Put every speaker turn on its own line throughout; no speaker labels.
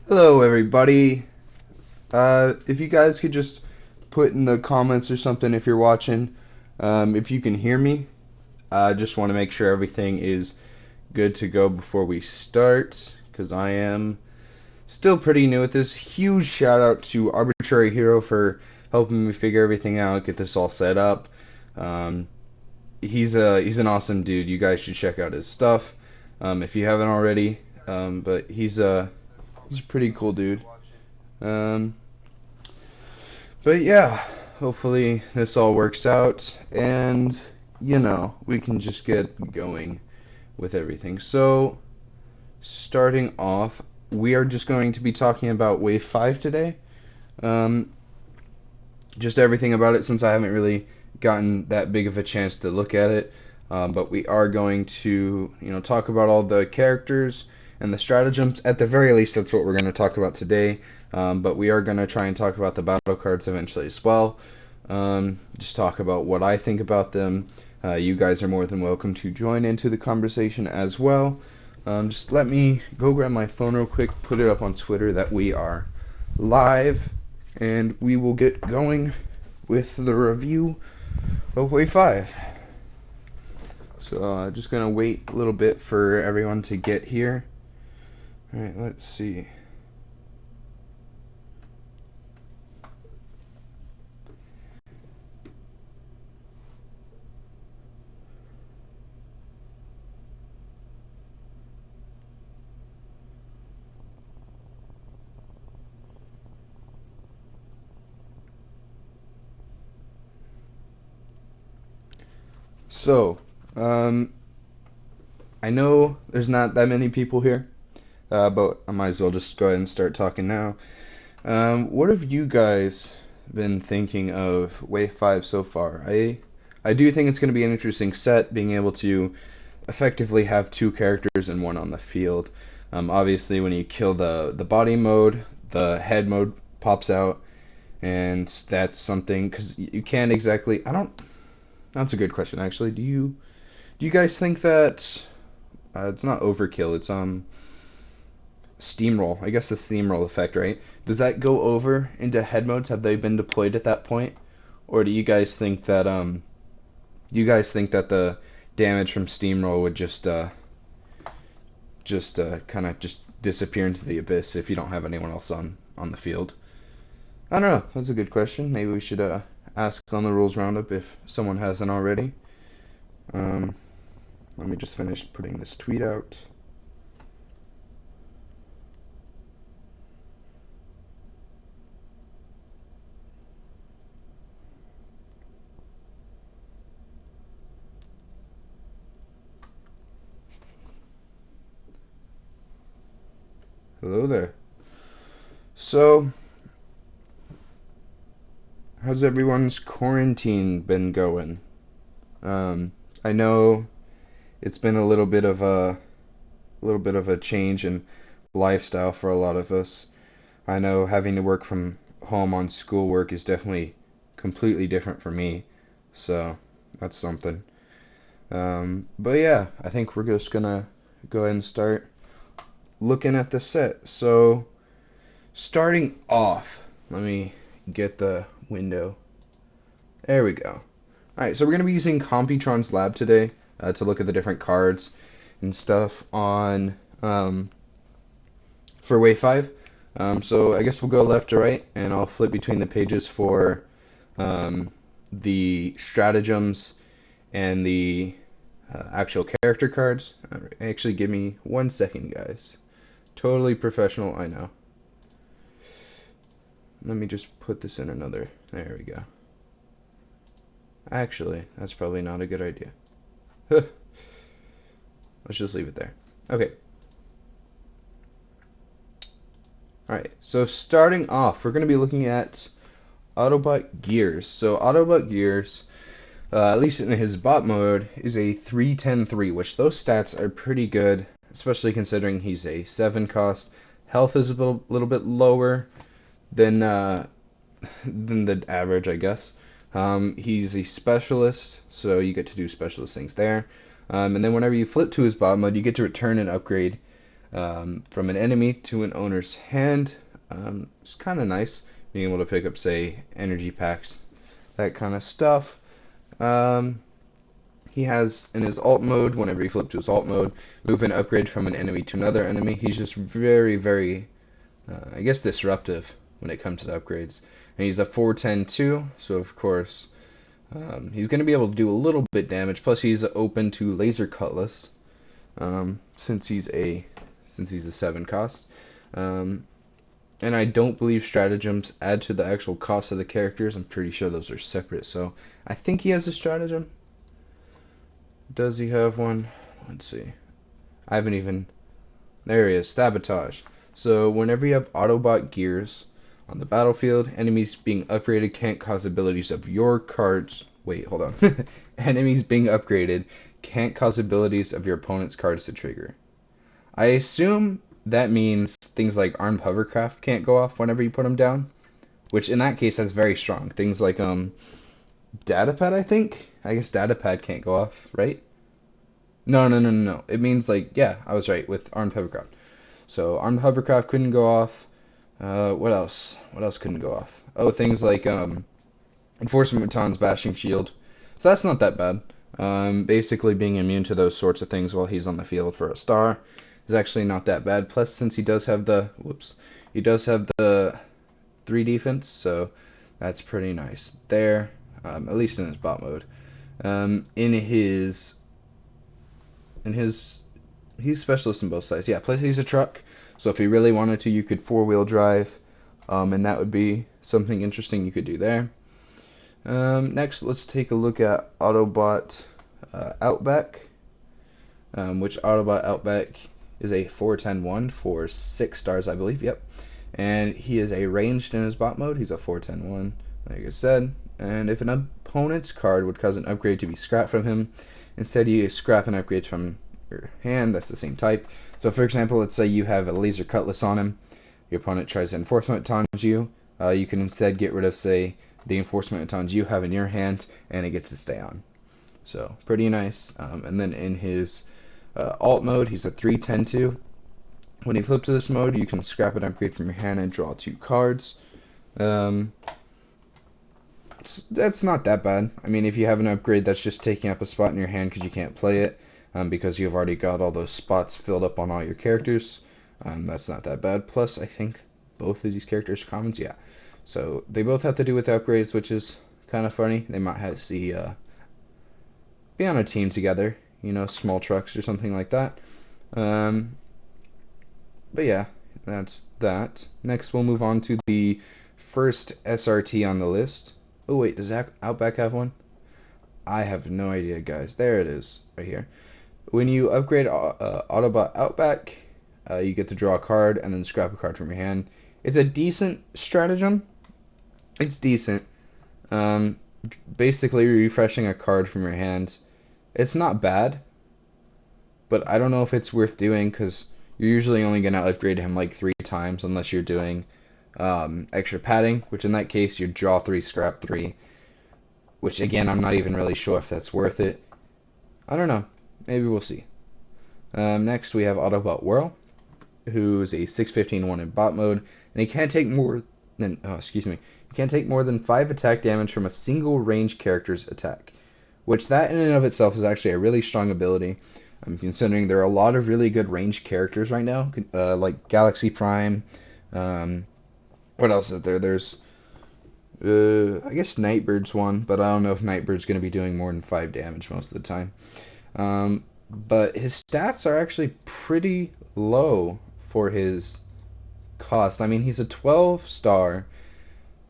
Hello, everybody. If you guys could just put in the comments or something if you're watching, if you can hear me. I just want to make sure everything is good to go before we start, because I am still pretty new at this. Huge shout out to Arbitrary Hero for helping me figure everything out, get this all set up. Um, he's an awesome dude. You guys should check out his stuff if you haven't already. But he's a pretty cool dude. Um, but yeah, hopefully this all works out, and we can just get going with everything. So, starting off, we are just going to be talking about Wave 5 today. Um, just everything about it, since I haven't really gotten that big of a chance to look at it. But we are going to, talk about all the characters and the stratagems. At the very least, that's what we're going to talk about today. But we are going to try and talk about the battle cards eventually as well. Just talk about what I think about them. You guys are more than welcome to join into the conversation as well. Just let me go grab my phone real quick, put it up on Twitter that we are live, and we will get going with the review of Wave 5. So just gonna wait a little bit for everyone to get here. Alright, let's see. So, I know there's not that many people here, but I might as well just go ahead and start talking now. What have you guys been thinking of Wave 5 so far? I do think it's going to be an interesting set, being able to effectively have two characters and one on the field. Obviously, when you kill the body mode, the head mode pops out, and that's something, because you can't exactly. I don't. That's a good question, actually. Do you guys think that it's not overkill? It's steamroll. I guess the steamroll effect, right? Does that go over into head modes? Have they been deployed at that point, or do you guys think that the damage from steamroll would just kind of just disappear into the abyss if you don't have anyone else on the field? I don't know. That's a good question. Maybe we should ask on the rules roundup if someone hasn't already. Um, Let me just finish putting this tweet out. Hello there. So, how's everyone's quarantine been going? Um, I know it's been a little bit of a change in lifestyle for a lot of us. I know having to work from home on schoolwork is definitely completely different for me, so that's something. But yeah, I think we're just gonna go ahead and start looking at the set. So, starting off, let me get the window. There we go. Alright, so we're going to be using Computron's lab today to look at the different cards and stuff on for Wave 5. So I guess we'll go left to right, and I'll flip between the pages for the stratagems and the actual character cards. Actually, give me 1 second, guys. Totally professional, I know. Let me just put this in another. There we go. Actually, that's probably not a good idea. Let's just leave it there. Okay. Alright, so starting off, we're going to be looking at Autobot Gears. So Autobot Gears, at least in his bot mode, is a 3-10-3, which those stats are pretty good, especially considering he's a 7 cost. Health is a little bit lower than the average, I guess. He's a specialist, so you get to do specialist things there. And then whenever you flip to his bot mode, you get to return an upgrade from an enemy to an owner's hand. It's kind of nice being able to pick up, say, energy packs, that kind of stuff. Um, he has in his alt mode, whenever you flip to his alt mode, move and upgrade from an enemy to another enemy. He's just very, very, I guess, disruptive when it comes to upgrades. And he's a 410 too, so of course he's going to be able to do a little bit damage. Plus, he's open to laser cutlass since he's a 7 cost. And I don't believe stratagems add to the actual cost of the characters. I'm pretty sure those are separate. So I think he has a stratagem. Does he have one? Let's see. I haven't even... There he is. Sabotage. So whenever you have Autobot gears on the battlefield, enemies being upgraded can't cause abilities of your cards... Wait, hold on. Enemies being upgraded can't cause abilities of your opponent's cards to trigger. I assume that means things like armed hovercraft can't go off whenever you put them down, which in that case that's very strong. Things like datapad, I think. I guess datapad can't go off, right? No. It means like, yeah, I was right with armed hovercraft. So armed hovercraft couldn't go off. What else? What else couldn't go off? Oh, things like enforcement baton's bashing shield. So that's not that bad. Basically being immune to those sorts of things while he's on the field for a star is actually not that bad. Plus, since he does have the 3 defense, so that's pretty nice there. At least in his bot mode. He's specialist in both sides. Yeah, plus he's a truck, so if he really wanted to, you could 4-wheel drive, and that would be something interesting you could do there. Next, let's take a look at Autobot Outback, which Autobot Outback is a 410-1 for 6 stars, I believe. Yep. And he is a ranged in his bot mode. He's a 410-1, like I said. And if an opponent's card would cause an upgrade to be scrapped from him, instead you scrap an upgrade from your hand. That's the same type. So, for example, let's say you have a laser cutlass on him. Your opponent tries to enforcement batons you. You can instead get rid of, say, the enforcement batons you have in your hand, and it gets to stay on. So, pretty nice. And then in his alt mode, he's a 310-2. When you flip to this mode, you can scrap an upgrade from your hand and draw 2 cards. That's not that bad. I mean, if you have an upgrade that's just taking up a spot in your hand because you can't play it, because you've already got all those spots filled up on all your characters, that's not that bad. Plus, I think both of these characters are commons, yeah. So they both have to do with upgrades, which is kind of funny. They might have to see be on a team together, small trucks or something like that. But yeah, that's that. Next, we'll move on to the first SRT on the list. Oh wait, does Outback have one? I have no idea, guys. There it is, right here. When you upgrade Autobot Outback, you get to draw a card and then scrap a card from your hand. It's a decent stratagem. It's decent. Basically refreshing a card from your hand. It's not bad, but I don't know if it's worth doing because you're usually only going to upgrade him like 3 times unless you're doing extra padding, which in that case you draw 3, scrap 3, which again I'm not even really sure if that's worth it. I don't know. Maybe we'll see. Next we have Autobot Whirl, who's a 615-1 in bot mode, and he can't take more than he can't take more than 5 attack damage from a single ranged character's attack, which that in and of itself is actually a really strong ability. Considering there are a lot of really good ranged characters right now, like Galaxy Prime. What else is there? There's, I guess Nightbird's one, but I don't know if Nightbird's going to be doing more than 5 damage most of the time. But his stats are actually pretty low for his cost. I mean, he's a 12-star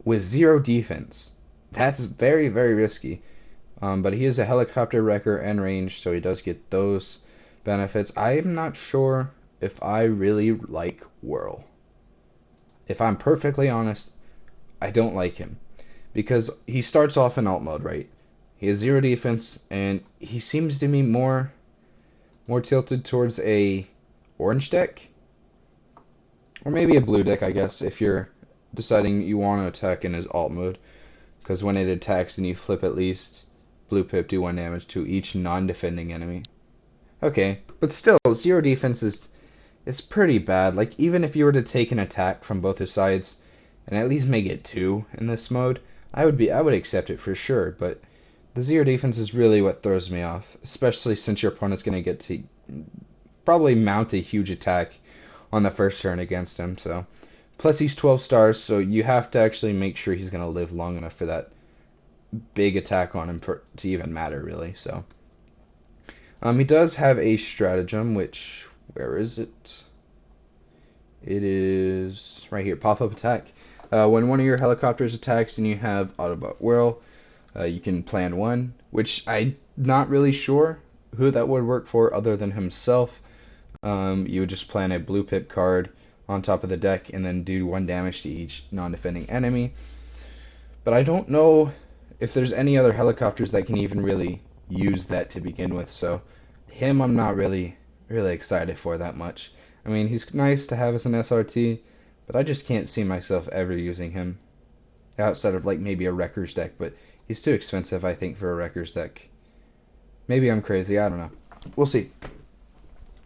with 0 defense. That's very, very risky. But he is a helicopter wrecker and range, so he does get those benefits. I am not sure if I really like Whirl. If I'm perfectly honest, I don't like him. Because he starts off in alt mode, right? He has 0 defense, and he seems to be more tilted towards a orange deck. Or maybe a blue deck, I guess, if you're deciding you want to attack in his alt mode. Because when it attacks and you flip at least, Blue Pip do 1 damage to each non-defending enemy. Okay, but still, 0 defense is it's pretty bad. Like, even if you were to take an attack from both his sides and at least make it 2 in this mode, I would accept it for sure, but the 0 defense is really what throws me off, especially since your opponent's going to get to probably mount a huge attack on the first turn against him. So, plus he's 12 stars, so you have to actually make sure he's going to live long enough for that big attack on him to even matter, really. So, he does have a stratagem, which, where is it? It is right here, pop-up attack. When one of your helicopters attacks and you have Autobot Whirl, you can plan one, which I'm not really sure who that would work for other than himself. You would just plan a blue pip card on top of the deck and then do 1 damage to each non-defending enemy. But I don't know if there's any other helicopters that can even really use that to begin with, so him I'm not really excited for that much. I mean, he's nice to have as an SRT, but I just can't see myself ever using him outside of like maybe a Wrecker's deck, but he's too expensive, I think, for a Wrecker's deck. Maybe I'm crazy, I don't know. We'll see.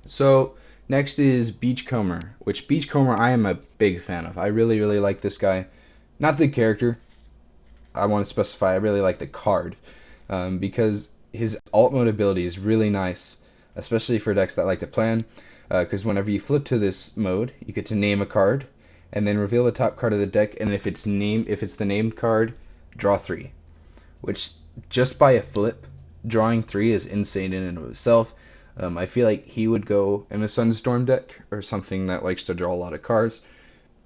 So, next is Beachcomber, which Beachcomber I am a big fan of. I really like this guy. Not the character. I want to specify I really like the card, because his alt mode ability is really nice, especially for decks that like to plan, because whenever you flip to this mode, you get to name a card, and then reveal the top card of the deck, and if it's the named card, draw 3. Which, just by a flip, drawing 3 is insane in and of itself. I feel like he would go in a Sunstorm deck, or something that likes to draw a lot of cards.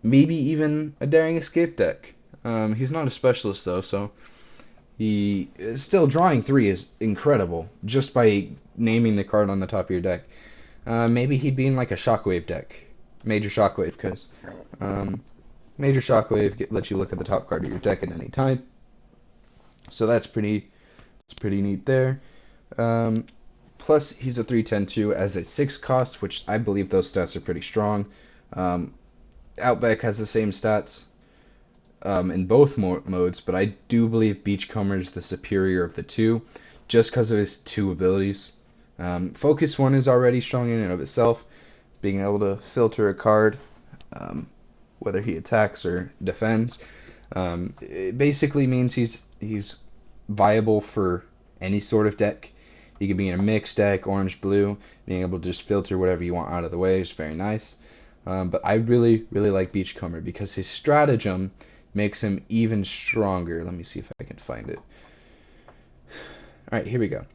Maybe even a Daring Escape deck. He's not a specialist though, so he still, drawing 3 is incredible just by naming the card on the top of your deck. Maybe he'd be in like a Shockwave deck, Major Shockwave, because Major Shockwave lets you look at the top card of your deck at any time. So that's pretty neat there. Plus, he's a 3/10 too as a 6 cost, which I believe those stats are pretty strong. Outback has the same stats in both modes, but I do believe Beachcomber is the superior of the two, just because of his 2 abilities. Focus 1 is already strong in and of itself, being able to filter a card, whether he attacks or defends. It basically means he's viable for any sort of deck. He could be in a mixed deck, orange-blue, being able to just filter whatever you want out of the way is very nice. But I really like Beachcomber because his stratagem makes him even stronger. Let me see if I can find it. Alright, here we go.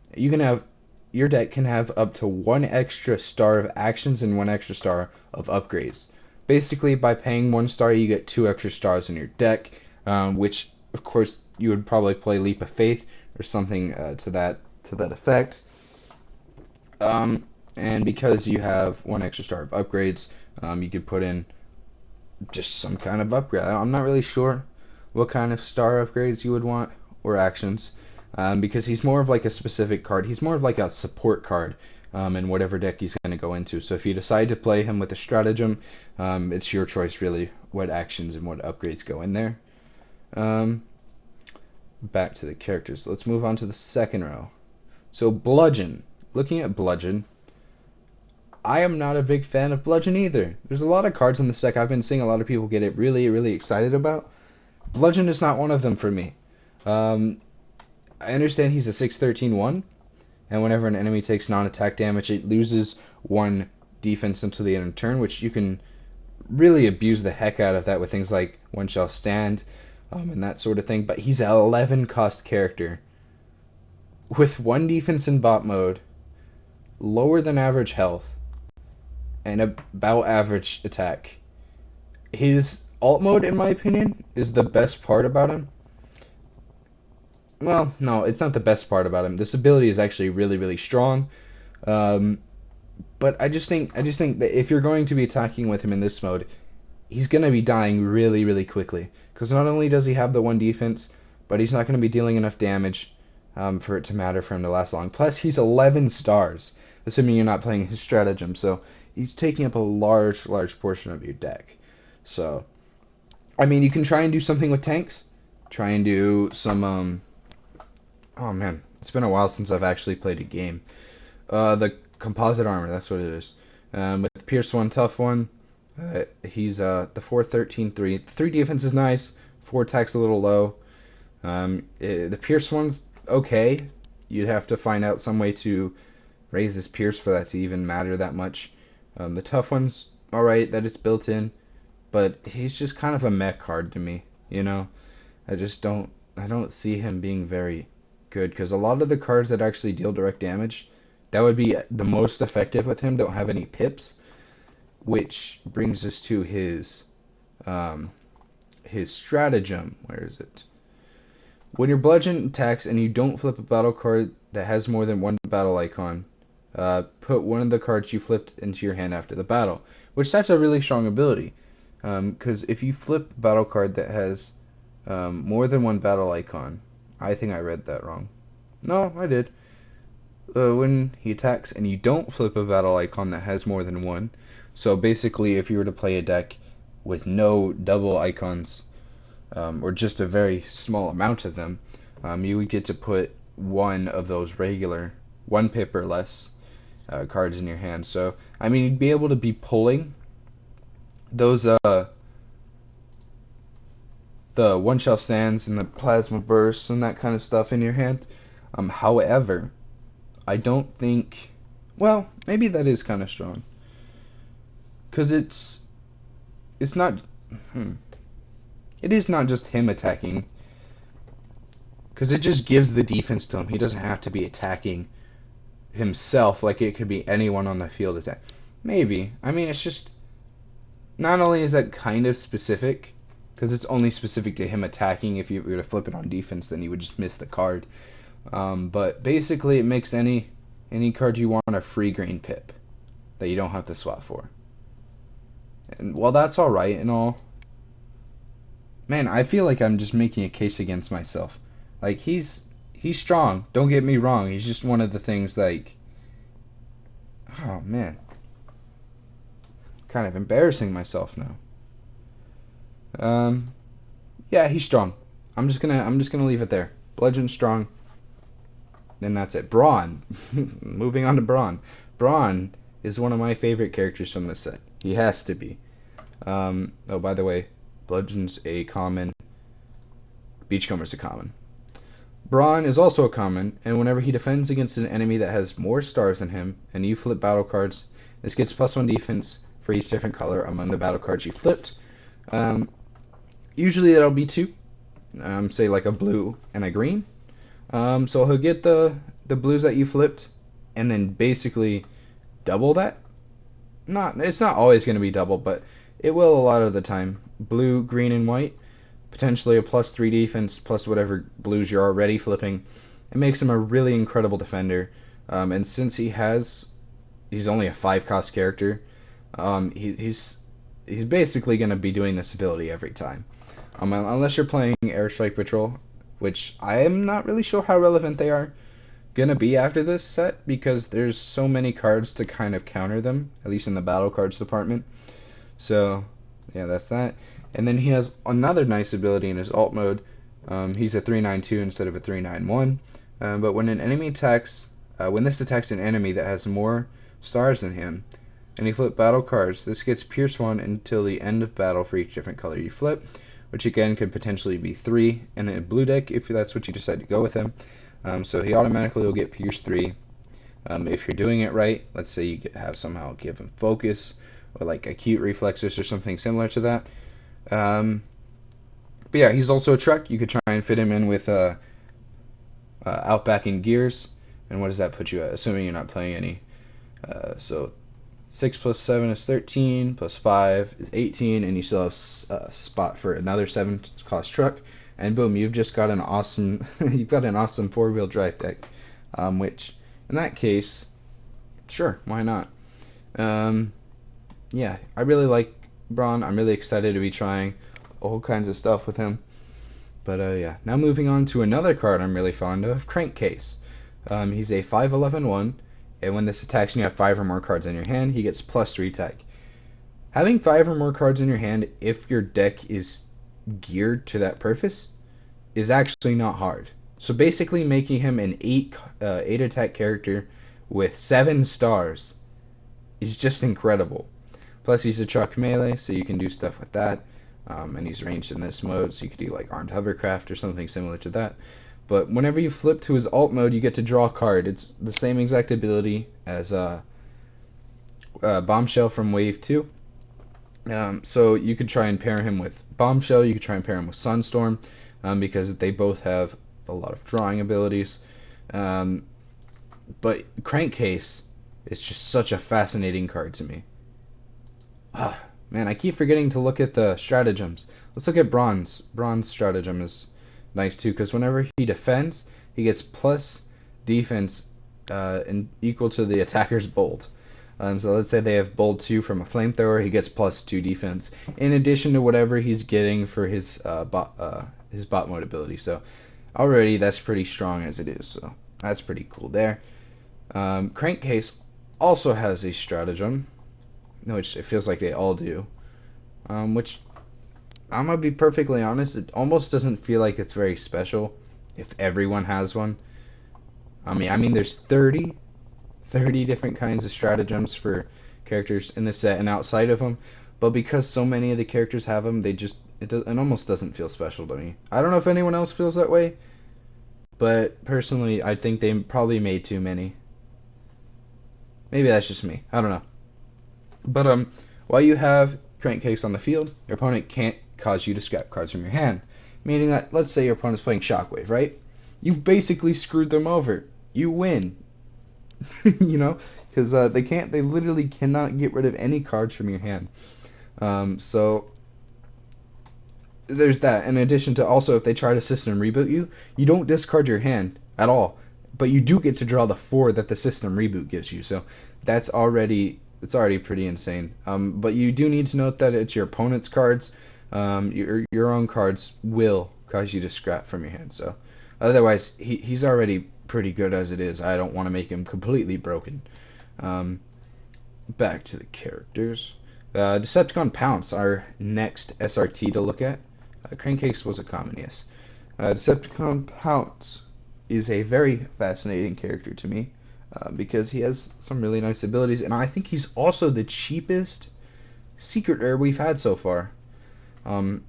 Your deck can have up to 1 extra star of actions and 1 extra star of upgrades. Basically, by paying 1 star, you get 2 extra stars in your deck, which, of course, you would probably play Leap of Faith or something to that effect. And because you have 1 extra star of upgrades, you could put in just some kind of upgrade. I'm not really sure what kind of star upgrades you would want, or actions, because he's more of like a specific card. He's more of like a support card in whatever deck he's going to go into. So if you decide to play him with a stratagem, it's your choice really what actions and what upgrades go in there. Back to the characters. Let's move on to the second row. So Bludgeon. Looking at Bludgeon, I am not a big fan of Bludgeon either. There's a lot of cards in this deck I've been seeing a lot of people get it really excited about. Bludgeon is not one of them for me. I understand he's a 6/13/1, and whenever an enemy takes non-attack damage, it loses 1 defense until the end of turn, which you can really abuse the heck out of that with things like One Shall Stand, and that sort of thing. But he's an 11 cost character with 1 defense in bot mode, lower than average health, and about average attack. His alt mode, in my opinion, is the best part about him. Well, no, it's not the best part about him. This ability is actually really strong. But I just think that if you're going to be attacking with him in this mode, he's going to be dying really quickly. Because not only does he have the 1 defense, but he's not going to be dealing enough damage for it to matter for him to last long. Plus, he's 11 stars, assuming you're not playing his stratagem. So he's taking up a large portion of your deck. So, I mean, you can try and do something with tanks. Try and do some, oh man, it's been a while since I've actually played a game. The composite armor, that's what it is. With Pierce 1, Tough 1, he's the 4-13-3. 3 defense is nice, 4 attack's a little low. The Pierce 1's okay. You'd have to find out some way to raise his Pierce for that to even matter that much. The Tough 1's alright that it's built in, but he's just kind of a mech card to me, you know? I don't see him being very good, because a lot of the cards that actually deal direct damage, that would be the most effective with him, don't have any pips, which brings us to his stratagem. Where is it? When your bludgeon attacks and you don't flip a battle card that has more than one battle icon, put one of the cards you flipped into your hand after the battle, which that's a really strong ability. Because if you flip a battle card that has more than one battle icon, I think I read that wrong. No, I did. When he attacks and you don't flip a battle icon that has more than one, so basically if you were to play a deck with no double icons, or just a very small amount of them, you would get to put one of those regular, 1 pip or less, cards in your hand. So, I mean, you'd be able to be pulling those, the one shell stands and the plasma bursts and that kind of stuff in your hand. However, I don't think, well, maybe that is kind of strong. Because it's not, it is not just him attacking, because it just gives the defense to him. He doesn't have to be attacking himself, like it could be anyone on the field attack. Maybe. I mean, it's just, not only is that kind of specific, because it's only specific to him attacking. If you were to flip it on defense, then you would just miss the card. But basically, it makes any card you want a free green pip that you don't have to swap for. And while that's alright and all, man, I feel like I'm just making a case against myself. Like, he's strong, don't get me wrong. He's just one of the things, like, oh man, kind of embarrassing myself now. Yeah, he's strong. I'm just gonna leave it there. Bludgeon strong. And that's it. Brawn. Moving on to Brawn. Brawn is one of my favorite characters from this set. He has to be. Oh, by the way, Bludgeon's a common. Beachcomber's a common. Brawn is also a common, and whenever he defends against an enemy that has more stars than him, and you flip battle cards, this gets +1 defense for each different color among the battle cards you flipped. Usually that'll be 2. Say like a blue and a green. So he'll get the blues that you flipped, and then basically double that. It's not always going to be double, but it will a lot of the time. Blue, green, and white. Potentially a +3 defense, plus whatever blues you're already flipping. It makes him a really incredible defender. And since he's only a 5-cost character, he's basically going to be doing this ability every time. Unless you're playing Airstrike Patrol, which I am not really sure how relevant they are going to be after this set, because there's so many cards to kind of counter them, at least in the battle cards department. So, yeah, that's that. And then he has another nice ability in his alt mode. He's a 3-9-2 instead of a 3-9-1. But when an enemy attacks, when this attacks an enemy that has more stars than him, and you flip battle cards, this gets Pierce 1 until the end of battle for each different color you flip, which again could potentially be 3 in a blue deck if that's what you decide to go with him. So he automatically will get Pierce 3. If you're doing it right, let's say you have somehow give him focus, or like acute reflexes or something similar to that. But yeah, he's also a truck. You could try and fit him in with Outback and Gears. And what does that put you at? Assuming you're not playing any. So 6 plus 7 is 13, plus 5 is 18, and you still have a spot for another 7-cost truck. And boom, you've just got an awesome, you've got an awesome 4-wheel drive deck. Which, in that case, sure, why not? Yeah, I really like Brawn. I'm really excited to be trying all kinds of stuff with him. But yeah, now moving on to another card I'm really fond of, Crankcase. He's a 5/11/1, and when this attacks and you have 5 or more cards in your hand, he gets +3 tech. Having 5 or more cards in your hand, if your deck is geared to that purpose, is actually not hard. So basically making him an 8 attack character with 7 stars is just incredible. Plus, he's a truck melee, so you can do stuff with that. And he's ranged in this mode, so you could do like armed hovercraft or something similar to that. But whenever you flip to his alt mode, you get to draw a card. It's the same exact ability as Bombshell from Wave 2. So you could try and pair him with Bombshell, you could try and pair him with Sunstorm, because they both have a lot of drawing abilities. But Crankcase is just such a fascinating card to me. Ah, man, I keep forgetting to look at the stratagems. Let's look at Bronze. Bronze stratagem is nice too, because whenever he defends, he gets plus defense and equal to the attacker's bolt. So let's say they have bolt 2 from a flamethrower, he gets plus 2 defense, in addition to whatever he's getting for his bot mode ability. So already that's pretty strong as it is, so that's pretty cool there. Crankcase also has a stratagem, which it feels like they all do, which I'm going to be perfectly honest, it almost doesn't feel like it's very special if everyone has one. I mean there's 30 different kinds of stratagems for characters in the set and outside of them, but because so many of the characters have them, it almost doesn't feel special to me. I don't know if anyone else feels that way, but personally, I think they probably made too many. Maybe that's just me. I don't know. But while you have Crankcase on the field, your opponent can't cause you to scrap cards from your hand. Meaning that, let's say your opponent's playing Shockwave, right? You've basically screwed them over. You win. You know? Because they literally cannot get rid of any cards from your hand. So there's that. In addition to also, if they try to system reboot you, you don't discard your hand at all. But you do get to draw the 4 that the system reboot gives you. So it's already pretty insane. But you do need to note that it's your opponent's cards. Your own cards will cause you to scrap from your hand. So otherwise, he's already pretty good as it is. I don't want to make him completely broken. Back to the characters. Decepticon Pounce, our next SRT to look at. Crankcase was a common, yes. Decepticon Pounce is a very fascinating character to me, because he has some really nice abilities, and I think he's also the cheapest secret rare we've had so far,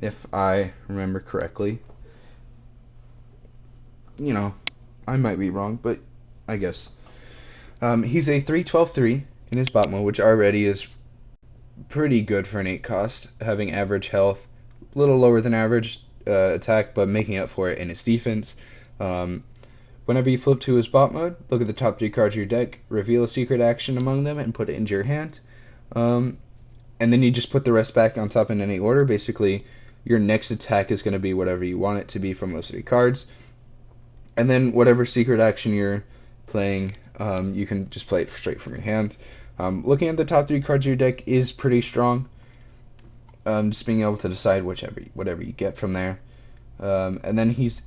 if I remember correctly. You know, I might be wrong, but I guess. He's a 3/12/3 in his bot mode, which already is pretty good for an 8 cost, having average health, a little lower than average attack, but making up for it in his defense. Whenever you flip to his bot mode, look at the top 3 cards of your deck, reveal a secret action among them, and put it into your hand. And then you just put the rest back on top in any order. Basically, your next attack is going to be whatever you want it to be from those 3 cards. And then whatever secret action you're playing, you can just play it straight from your hand. Looking at the top 3 cards of your deck is pretty strong. Just being able to decide whatever you get from there. And then he's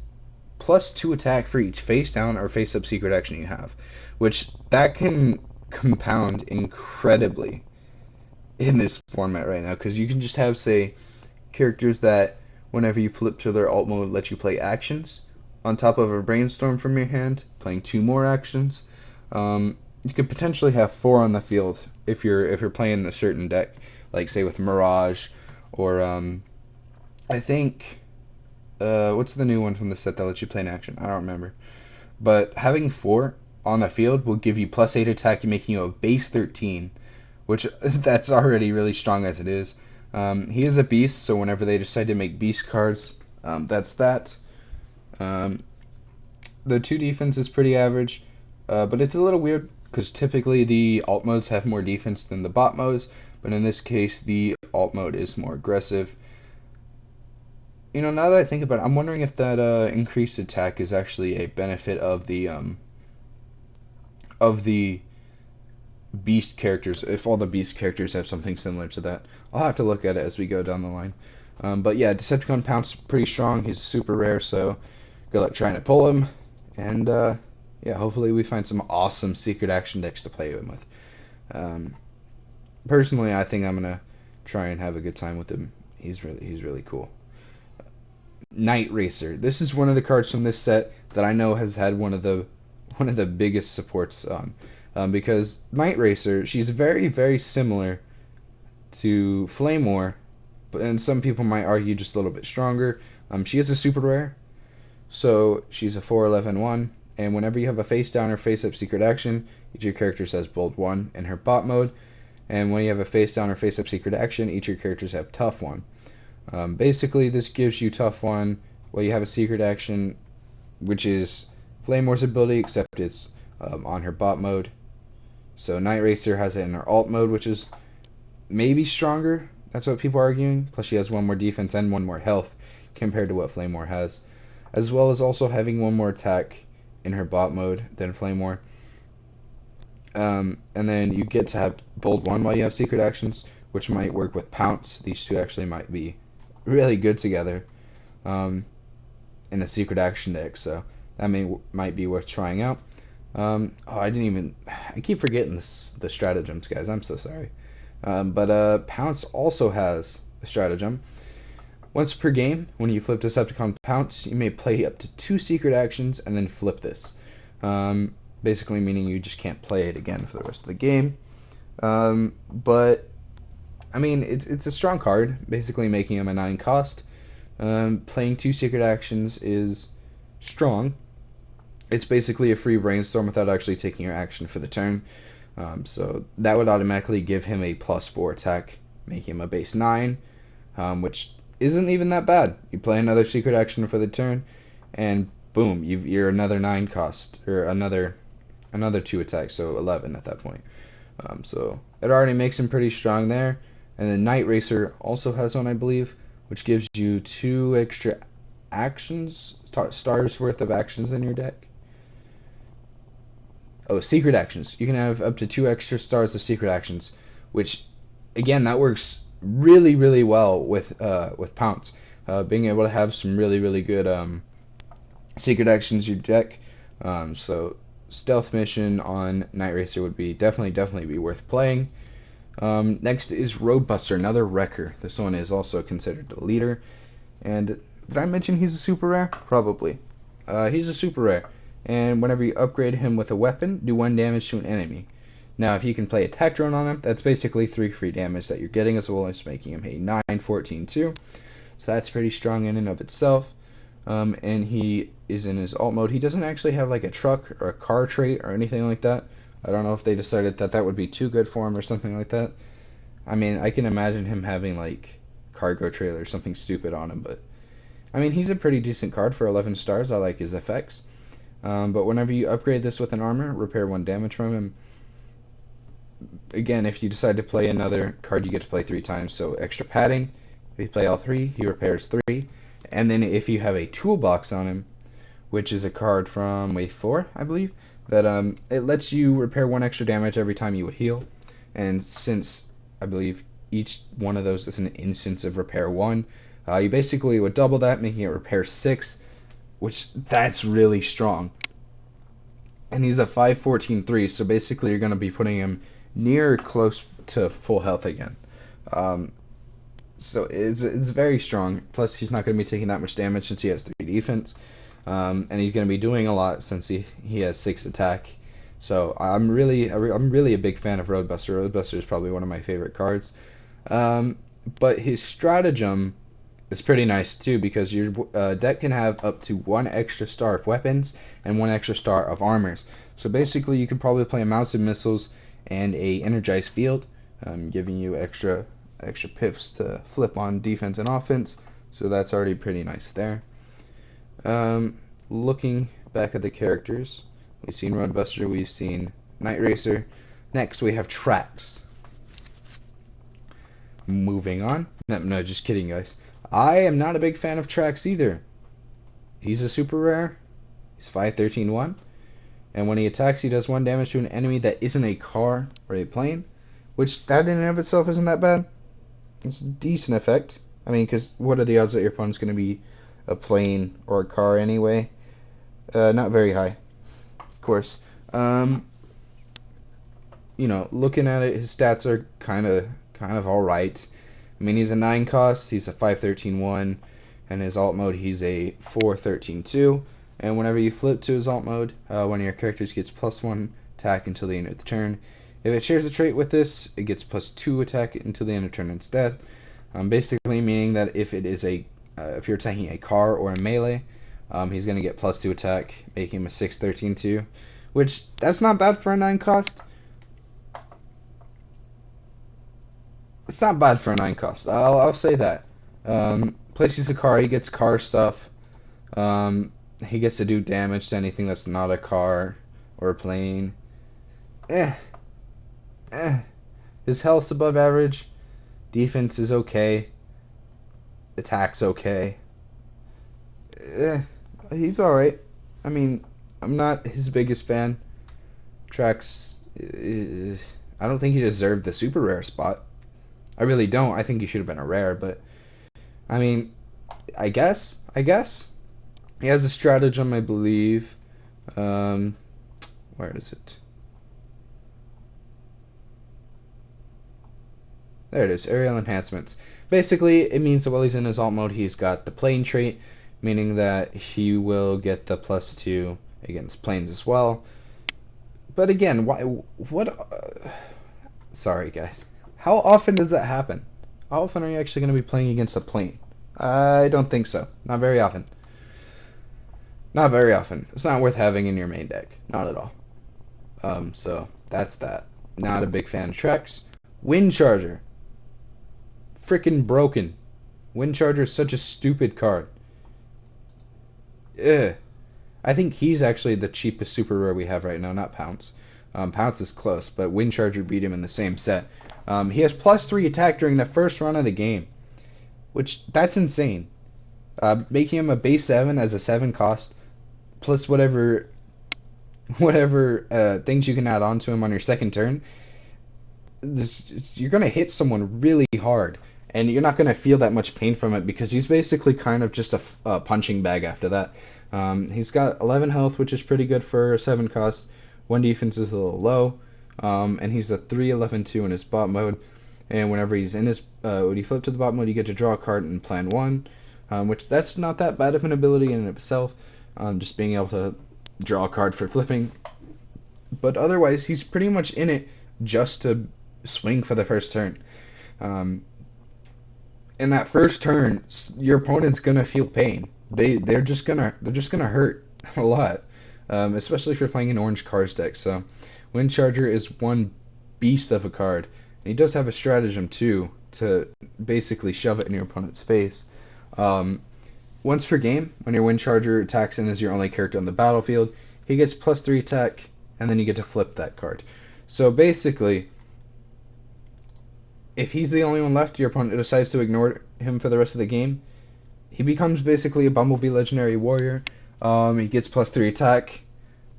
plus 2 attack for each face down or face up secret action you have, which that can compound incredibly in this format right now, because you can just have, say, characters that whenever you flip to their alt mode let you play actions on top of a brainstorm from your hand, playing 2 more actions. You could potentially have 4 on the field if you're playing a certain deck, like say with Mirage, or I think what's the new one from the set that lets you play in action? I don't remember. But having 4 on the field will give you plus 8 attack, making you a base 13, which that's already really strong as it is. He is a beast, so whenever they decide to make beast cards, that's that. The 2 defense is pretty average, but it's a little weird because typically the alt modes have more defense than the bot modes, but in this case the alt mode is more aggressive. You know, now that I think about it, I'm wondering if that increased attack is actually a benefit of the beast characters, if all the beast characters have something similar to that. I'll have to look at it as we go down the line. But yeah, Decepticon Pounce pretty strong. He's super rare, so good luck trying to pull him. And yeah, hopefully we find some awesome secret action decks to play him with. Personally, I think I'm gonna try and have a good time with him. He's really cool. Night Racer. This is one of the cards from this set that I know has had one of the biggest supports because Night Racer, she's very, very similar to Flame War, and some people might argue just a little bit stronger. She is a super rare, so she's a 4/11/1, and whenever you have a face down or face up secret action, each of your characters has bold 1 in her bot mode, and when you have a face down or face up secret action, each of your characters have tough 1. Basically, this gives you tough 1 while you have a secret action, which is Flame War's ability, except it's on her bot mode. So Night Racer has it in her alt mode, which is maybe stronger. That's what people are arguing. Plus, she has 1 more defense and 1 more health compared to what Flame War has, as well as also having 1 more attack in her bot mode than Flame War. And then you get to have bold 1 while you have secret actions, which might work with Pounce. These two actually might be really good together in a secret action deck, so that might be worth trying out. I keep forgetting the stratagems, guys. I'm so sorry. But Pounce also has a stratagem. Once per game, when you flip Decepticon Pounce, you may play up to 2 secret actions and then flip this. Basically meaning you just can't play it again for the rest of the game. But, I mean, it's a strong card, basically making him a 9 cost. Playing 2 secret actions is strong. It's basically a free brainstorm without actually taking your action for the turn. So that would automatically give him a +4 attack, making him a base 9, which isn't even that bad. You play another secret action for the turn, and boom, you're another 9 cost, or another 2 attacks, so 11 at that point. So it already makes him pretty strong there. And then Night Racer also has one, I believe, which gives you 2 extra actions, stars worth of actions in your deck. Oh, secret actions. You can have up to 2 extra stars of secret actions, which, again, that works really, really well with Pounce. Being able to have some really, really good secret actions in your deck. So Stealth Mission on Night Racer would be definitely be worth playing. Next is Roadbuster, another wrecker. This one is also considered a leader. And did I mention he's a super rare? Probably. He's a super rare. And whenever you upgrade him with a weapon, do 1 damage to an enemy. Now, if you can play Attack Drone on him, that's basically 3 free damage that you're getting, as well as making him a 9/14/2. So that's pretty strong in and of itself. And he is in his alt mode. He doesn't actually have like a truck or a car trait or anything like that. I don't know if they decided that would be too good for him or something like that. I mean, I can imagine him having like cargo trailer or something stupid on him, but I mean, he's a pretty decent card for 11 stars. I like his effects. But whenever you upgrade this with an armor, repair 1 damage from him. Again, if you decide to play another card, you get to play 3 times, so extra padding. If you play all 3, he repairs 3. And then if you have a toolbox on him, which is a card from Wave 4, I believe, that it lets you repair 1 extra damage every time you would heal. And since I believe each one of those is an instance of repair 1, you basically would double that, making it repair 6, which that's really strong. And he's a 5/14/3, so basically you're going to be putting him near or close to full health again. So it's very strong. Plus, he's not going to be taking that much damage since he has 3 defense. And he's going to be doing a lot since he has 6 attack. So I'm really a big fan of Roadbuster. Roadbuster is probably one of my favorite cards. But his stratagem is pretty nice too, because your deck can have up to 1 extra star of weapons and 1 extra star of armors. So basically, you could probably play a mounted missiles and a energized field, giving you extra pips to flip on defense and offense. So that's already pretty nice there. Looking back at the characters, we've seen Roadbuster, we've seen Night Racer. Next, we have Trax. Moving on. No, just kidding, guys. I am not a big fan of Trax either. He's a super rare. He's 5/13/1. And when he attacks, he does 1 damage to an enemy that isn't a car or a plane. Which, that in and of itself isn't that bad. It's a decent effect. I mean, because what are the odds that your opponent's going to be a plane or a car anyway? Not very high, of course. Looking at it, his stats are kind of alright. I mean, he's a 9 cost, he's a 5/13/1, and his alt mode, he's a 4/13/2. And whenever you flip to his alt mode, one of your characters gets +1 attack until the end of the turn. If it shares a trait with this, it gets +2 attack until the end of turn instead. Basically meaning that if it is if you're attacking a car or a melee, he's going to get +2 attack, making him a 6/13/2, which that's not bad for a 9 cost. It's not bad for a 9 cost. I'll say that. Places a car, he gets car stuff. He gets to do damage to anything that's not a car or a plane. Eh. His health's above average. Defense is okay. Attack's okay. He's alright. I mean, I'm not his biggest fan. Trax, I don't think he deserved the super rare spot. I really don't. I think he should have been a rare, but I mean, I guess. He has a stratagem, I believe. Where is it? There it is, aerial enhancements. Basically, it means that while he's in his alt mode, he's got the plane trait, meaning that he will get the +2 against planes as well. But again, sorry, guys. How often does that happen? How often are you actually going to be playing against a plane? I don't think so. Not very often. Not very often. It's not worth having in your main deck. Not at all. So that's that. Not a big fan of Trex. Windcharger. Frickin' broken. Windcharger is such a stupid card. Ugh. I think he's actually the cheapest super rare we have right now, not Pounce. Pounce is close, but Windcharger beat him in the same set. He has +3 attack during the first run of the game, which that's insane. Making him a base 7 as a 7 cost, plus whatever things you can add on to him on your second turn. You're gonna hit someone really hard, and you're not gonna feel that much pain from it because he's basically kind of just a punching bag after that. He's got 11 health, which is pretty good for a 7 cost. 1 defense is a little low, and he's a 3/11/2 in his bot mode. And whenever he's in his, when you flip to the bot mode, you get to draw a card in plan 1, which that's not that bad of an ability in and of itself. Just being able to draw a card for flipping. But otherwise, he's pretty much in it just to swing for the first turn. In that first turn, your opponent's gonna feel pain. They're just gonna hurt a lot, especially if you're playing an orange cards deck. So, Windcharger is one beast of a card. And he does have a stratagem too to basically shove it in your opponent's face. Once per game, when your Windcharger attacks in as your only character on the battlefield, he gets +3 attack, and then you get to flip that card. So basically, if he's the only one left, your opponent decides to ignore him for the rest of the game, he becomes basically a Bumblebee Legendary Warrior. He gets +3 attack,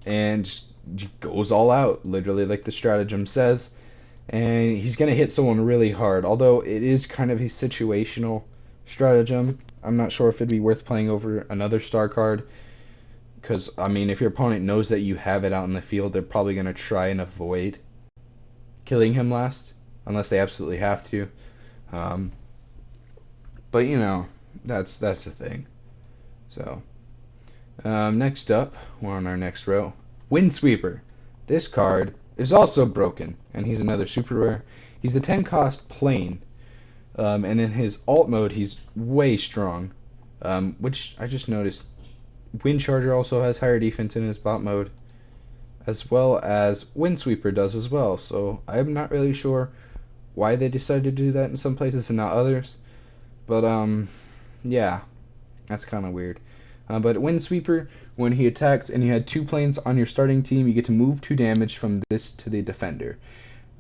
and just goes all out, literally like the stratagem says. And he's going to hit someone really hard, although it is kind of a situational stratagem. I'm not sure if it'd be worth playing over another star card, because, I mean, if your opponent knows that you have it out in the field, they're probably going to try and avoid killing him last, unless they absolutely have to. But, you know, that's the thing. So, next up, we're on our next row. Windsweeper. This card is also broken, and he's another super rare. He's a 10 cost plane, and in his alt mode, he's way strong, which I just noticed. Windcharger also has higher defense in his bot mode, as well as Windsweeper does as well, so I'm not really sure why they decided to do that in some places and not others, but yeah, that's kind of weird. But Windsweeper, when he attacks and you had 2 planes on your starting team, you get to move 2 damage from this to the defender.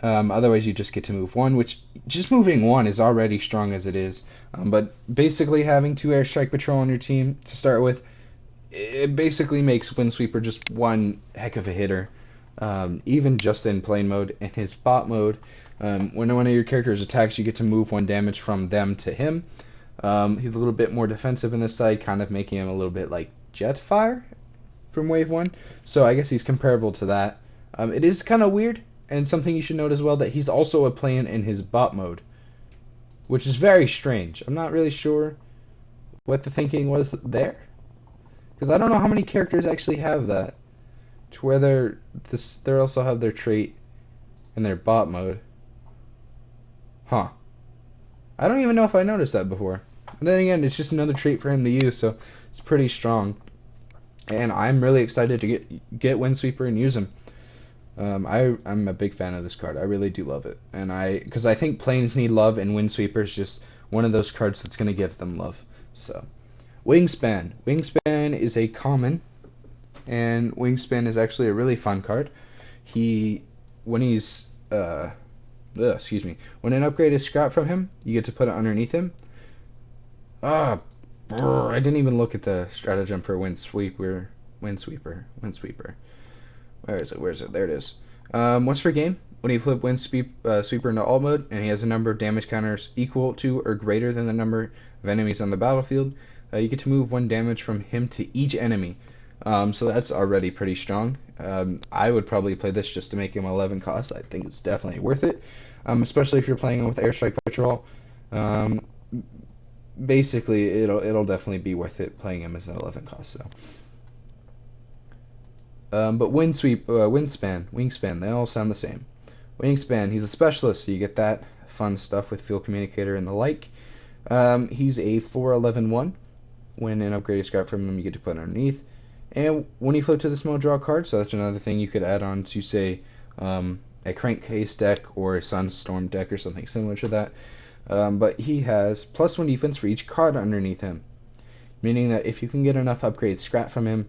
Otherwise, you just get to move 1, which just moving 1 is already strong as it is. But basically, having 2 Airstrike Patrol on your team to start with, it basically makes Windsweeper just one heck of a hitter. Even just in plane mode. In his bot mode, when one of your characters attacks, you get to move 1 damage from them to him. He's a little bit more defensive in this side, kind of making him a little bit like Jetfire from Wave 1. So I guess he's comparable to that. It is kind of weird, and something you should note as well, that he's also a plane in his bot mode, which is very strange. I'm not really sure what the thinking was there, because I don't know how many characters actually have that. to where they also have their trait in their bot mode. Huh. I don't even know if I noticed that before. And then again, it's just another trait for him to use, so it's pretty strong. And I'm really excited to get Windsweeper and use him. I'm a big fan of this card. I really do love it, and because I think planes need love, and Windsweeper is just one of those cards that's going to give them love. So, Wingspan. Wingspan is a common, and Wingspan is actually a really fun card. When he's excuse me, when an upgrade is scrapped from him, you get to put it underneath him. I didn't even look at the stratagem for Windsweeper. Where is it? There it is. Once per game, when you flip Windsweeper into alt mode, and he has a number of damage counters equal to or greater than the number of enemies on the battlefield, you get to move 1 damage from him to each enemy. So that's already pretty strong. I would probably play this just to make him 11 cost. I think it's definitely worth it, especially if you're playing with Airstrike Patrol. Basically, it'll definitely be worth it playing him as an 11 cost. So. But Wingspan, they all sound the same. Wingspan, he's a specialist, so you get that fun stuff with Field Communicator and the like. He's a 4/11/1. When an upgrade is scrapped from him, you get to put it underneath. And when you flip to this mode, draw a card, so that's another thing you could add on to, say, a Crankcase deck or a Sunstorm deck or something similar to that. But he has +1 defense for each card underneath him, meaning that if you can get enough upgrades scrapped from him,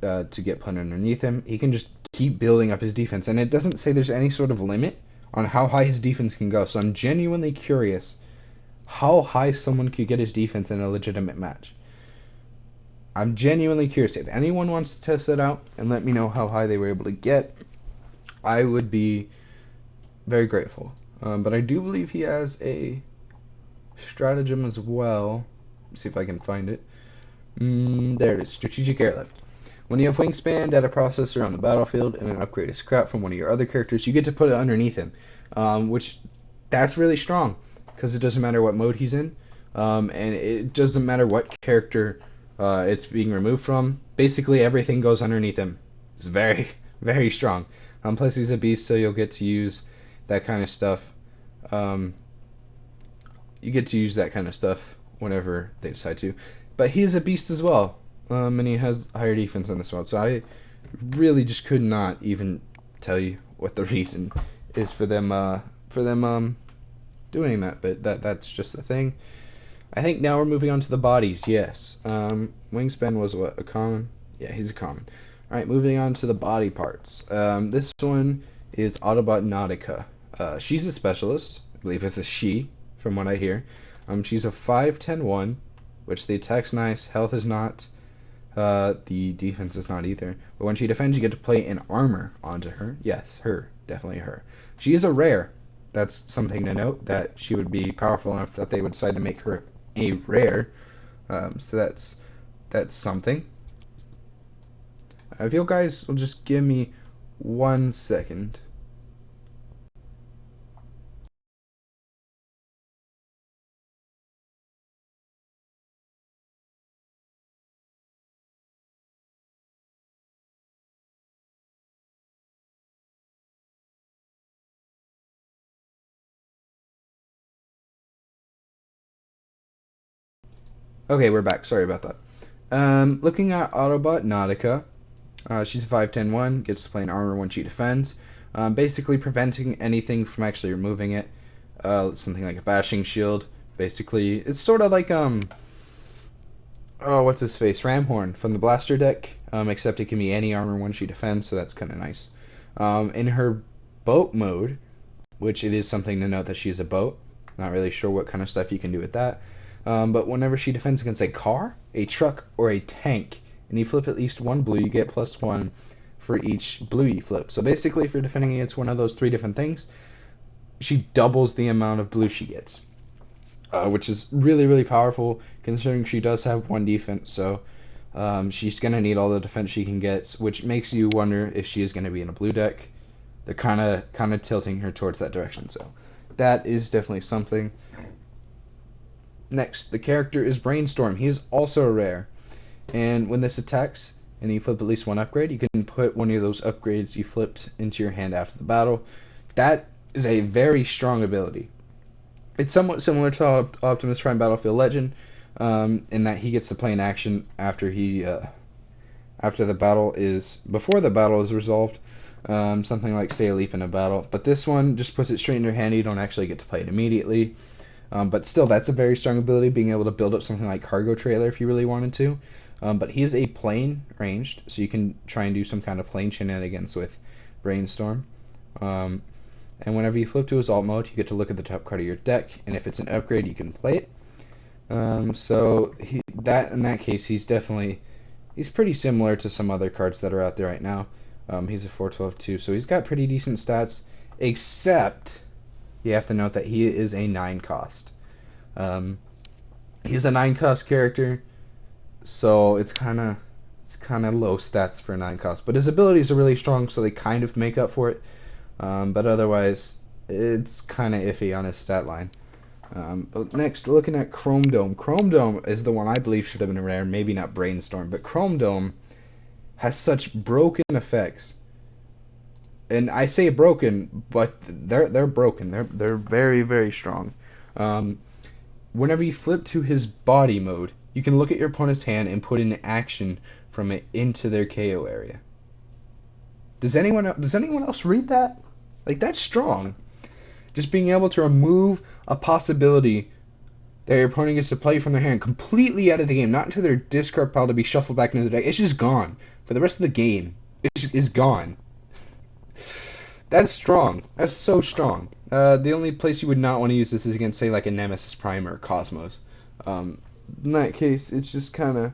to get put underneath him, he can just keep building up his defense. And it doesn't say there's any sort of limit on how high his defense can go. So I'm genuinely curious how high someone could get his defense in a legitimate match. I'm genuinely curious. If anyone wants to test that out and let me know how high they were able to get, I would be very grateful. But I do believe he has a stratagem as well. Let's see if I can find it. There it is. Strategic Airlift. When you have Wingspan, data processor on the battlefield, and an upgrade is scrapped from one of your other characters, you get to put it underneath him, which that's really strong because it doesn't matter what mode he's in, and it doesn't matter what character it's being removed from. Basically, everything goes underneath him. It's very, very strong. Plus, he's a beast, so you'll get to use that kind of stuff. You get to use that kind of stuff whenever they decide to. But he is a beast as well. And he has higher defense on this one, so I really just could not even tell you what the reason is for them doing that. But that's just the thing. I think now we're moving on to the bodies. Yes, Wingspan was what, a common? Yeah, he's a common. All right, moving on to the body parts. This one is Autobot Nautica. She's a specialist. I believe it's a she, from what I hear. She's a 5/10/1, which the attack's nice, health is not. The defense is not either. But when she defends, you get to play an armor onto her. Yes, her. Definitely her. She is a rare. That's something to note, that she would be powerful enough that they would decide to make her a rare. So that's something. If you guys will just give me 1 second. Okay, we're back. Sorry about that. Looking at Autobot Nautica, she's a 5/10/1, gets to play an armor when she defends, basically preventing anything from actually removing it. Something like a bashing shield. Basically, it's sort of like what's his face, Ramhorn from the Blaster deck, except it can be any armor when she defends, so that's kind of nice. In her boat mode, which it is something to note that she's a boat. Not really sure what kind of stuff you can do with that. But whenever she defends against a car, a truck, or a tank, and you flip at least 1 blue, you get +1 for each blue you flip. So basically, if you're defending against one of those 3 different things, she doubles the amount of blue she gets, which is really, really powerful, considering she does have 1 defense. So she's going to need all the defense she can get, which makes you wonder if she is going to be in a blue deck. They're kind of tilting her towards that direction. So that is definitely something. Next, the character is Brainstorm. He is also a rare. And when this attacks, and you flip at least one upgrade, you can put one of those upgrades you flipped into your hand after the battle. That is a very strong ability. It's somewhat similar to Optimus Prime Battlefield Legend, in that he gets to play in action after after the battle is before the battle is resolved. Something like Stay a Leap in a battle, but this one just puts it straight in your hand. You don't actually get to play it immediately, but still, that's a very strong ability, being able to build up something like Cargo Trailer if you really wanted to. But he is a plane ranged, so you can try and do some kind of plane shenanigans with Brainstorm. And whenever you flip to his alt mode, you get to look at the top card of your deck, and if it's an upgrade, you can play it. In that case, he's pretty similar to some other cards that are out there right now. He's a 4/12 too, so he's got pretty decent stats, except you have to note that he is a 9 cost. He's a 9 cost character, so it's kind of low stats for a 9 cost. But his abilities are really strong, so they kind of make up for it. But otherwise, it's kind of iffy on his stat line. Next, looking at Chrome Dome. Chrome Dome is the one I believe should have been rare, maybe not Brainstorm, but Chrome Dome has such broken effects. And I say broken, but they're broken. They're very, very strong. Whenever you flip to his body mode, you can look at your opponent's hand and put an action from it into their KO area. Does anyone else read that? Like, that's strong. Just being able to remove a possibility that your opponent gets to play from their hand completely out of the game, not into their discard pile to be shuffled back into the deck. It's just gone. For the rest of the game, it's gone. That's strong. That's so strong. The only place you would not want to use this is against, say, like a Nemesis Prime or Cosmos. In that case, it's kind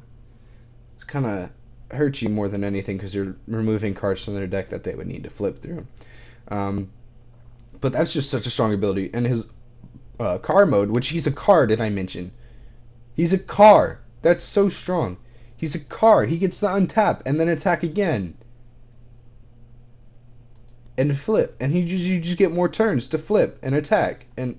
of hurts you more than anything because you're removing cards from their deck that they would need to flip through. But that's just such a strong ability. And his car mode, which he's a car, did I mention? He's a car. That's so strong. He's a car. He gets to untap and then attack again. And flip. And you just get more turns to flip and attack. And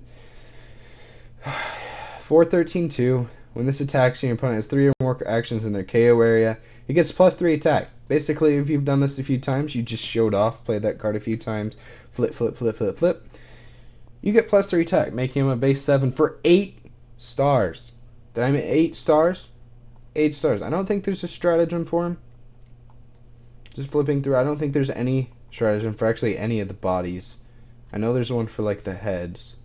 4/13/2. When this attacks, your opponent has 3 or more actions in their KO area. He gets +3 attack. Basically, if you've done this a few times, you just showed off, played that card a few times, flip, flip, flip, flip, flip. You get +3 attack, making him a base 7 for 8 stars. Did I make 8 stars? 8 stars. I don't think there's a stratagem for him. Just flipping through, I don't think there's any stratagem for actually any of the bodies. I know there's one for like the heads.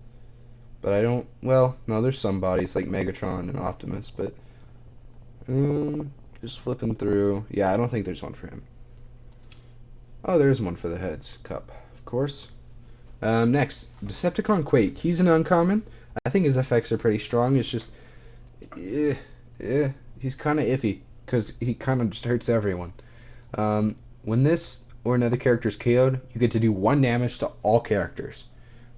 But I don't, well, no, there's some bodies like Megatron and Optimus, but just flipping through. Yeah, I don't think there's one for him. Oh, there's one for the heads. Cup, of course. Next, Decepticon Quake. He's an uncommon. I think his effects are pretty strong. It's just, he's kind of iffy because he kind of just hurts everyone. When this or another character is KO'd, you get to do 1 damage to all characters.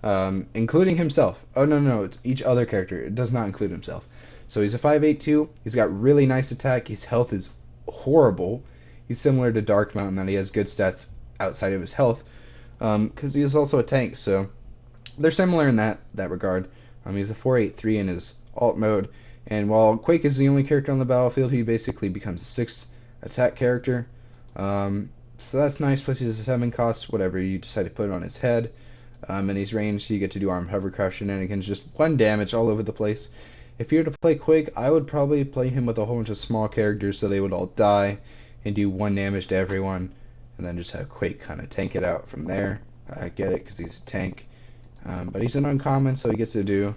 Including himself. Oh, no, it's each other character. It does not include himself. So he's a 5/8/2. He's got really nice attack. His health is horrible. He's similar to Dark Mountain, that he has good stats outside of his health, because he is also a tank, so they're similar in that regard. He's a 4/8/3 in his alt mode, and while Quake is the only character on the battlefield, he basically becomes a 6 attack character. So that's nice, plus he has a 7 cost, whatever you decide to put on his head. And he's ranged, so you get to do armed hovercraft shenanigans, just 1 damage all over the place. If you were to play Quake, I would probably play him with a whole bunch of small characters so they would all die and do 1 damage to everyone, and then just have Quake kind of tank it out from there. I get it because he's a tank, but he's an uncommon, so he gets to do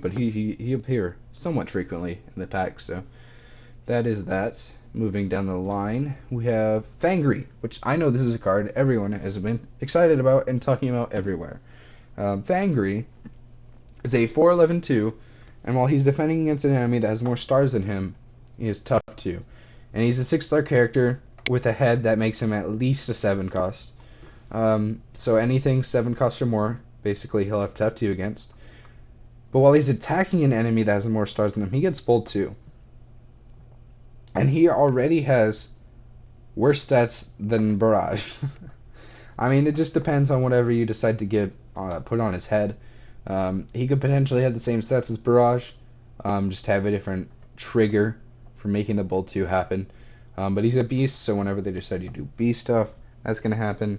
but he appear somewhat frequently in the pack, so that is that. Moving down the line, we have Fangry, which I know this is a card everyone has been excited about and talking about everywhere. Fangry is a 4/11/2, and while he's defending against an enemy that has more stars than him, he is tough 2. And he's a 6-star character with a head that makes him at least a 7 cost. So anything 7 cost or more, basically he'll have tough 2 against. But while he's attacking an enemy that has more stars than him, he gets bold 2. And he already has worse stats than Barrage. I mean, it just depends on whatever you decide to put on his head. He could potentially have the same stats as Barrage, just have a different trigger for making the Bolt 2 happen. But he's a beast, so whenever they decide to do beast stuff, that's going to happen.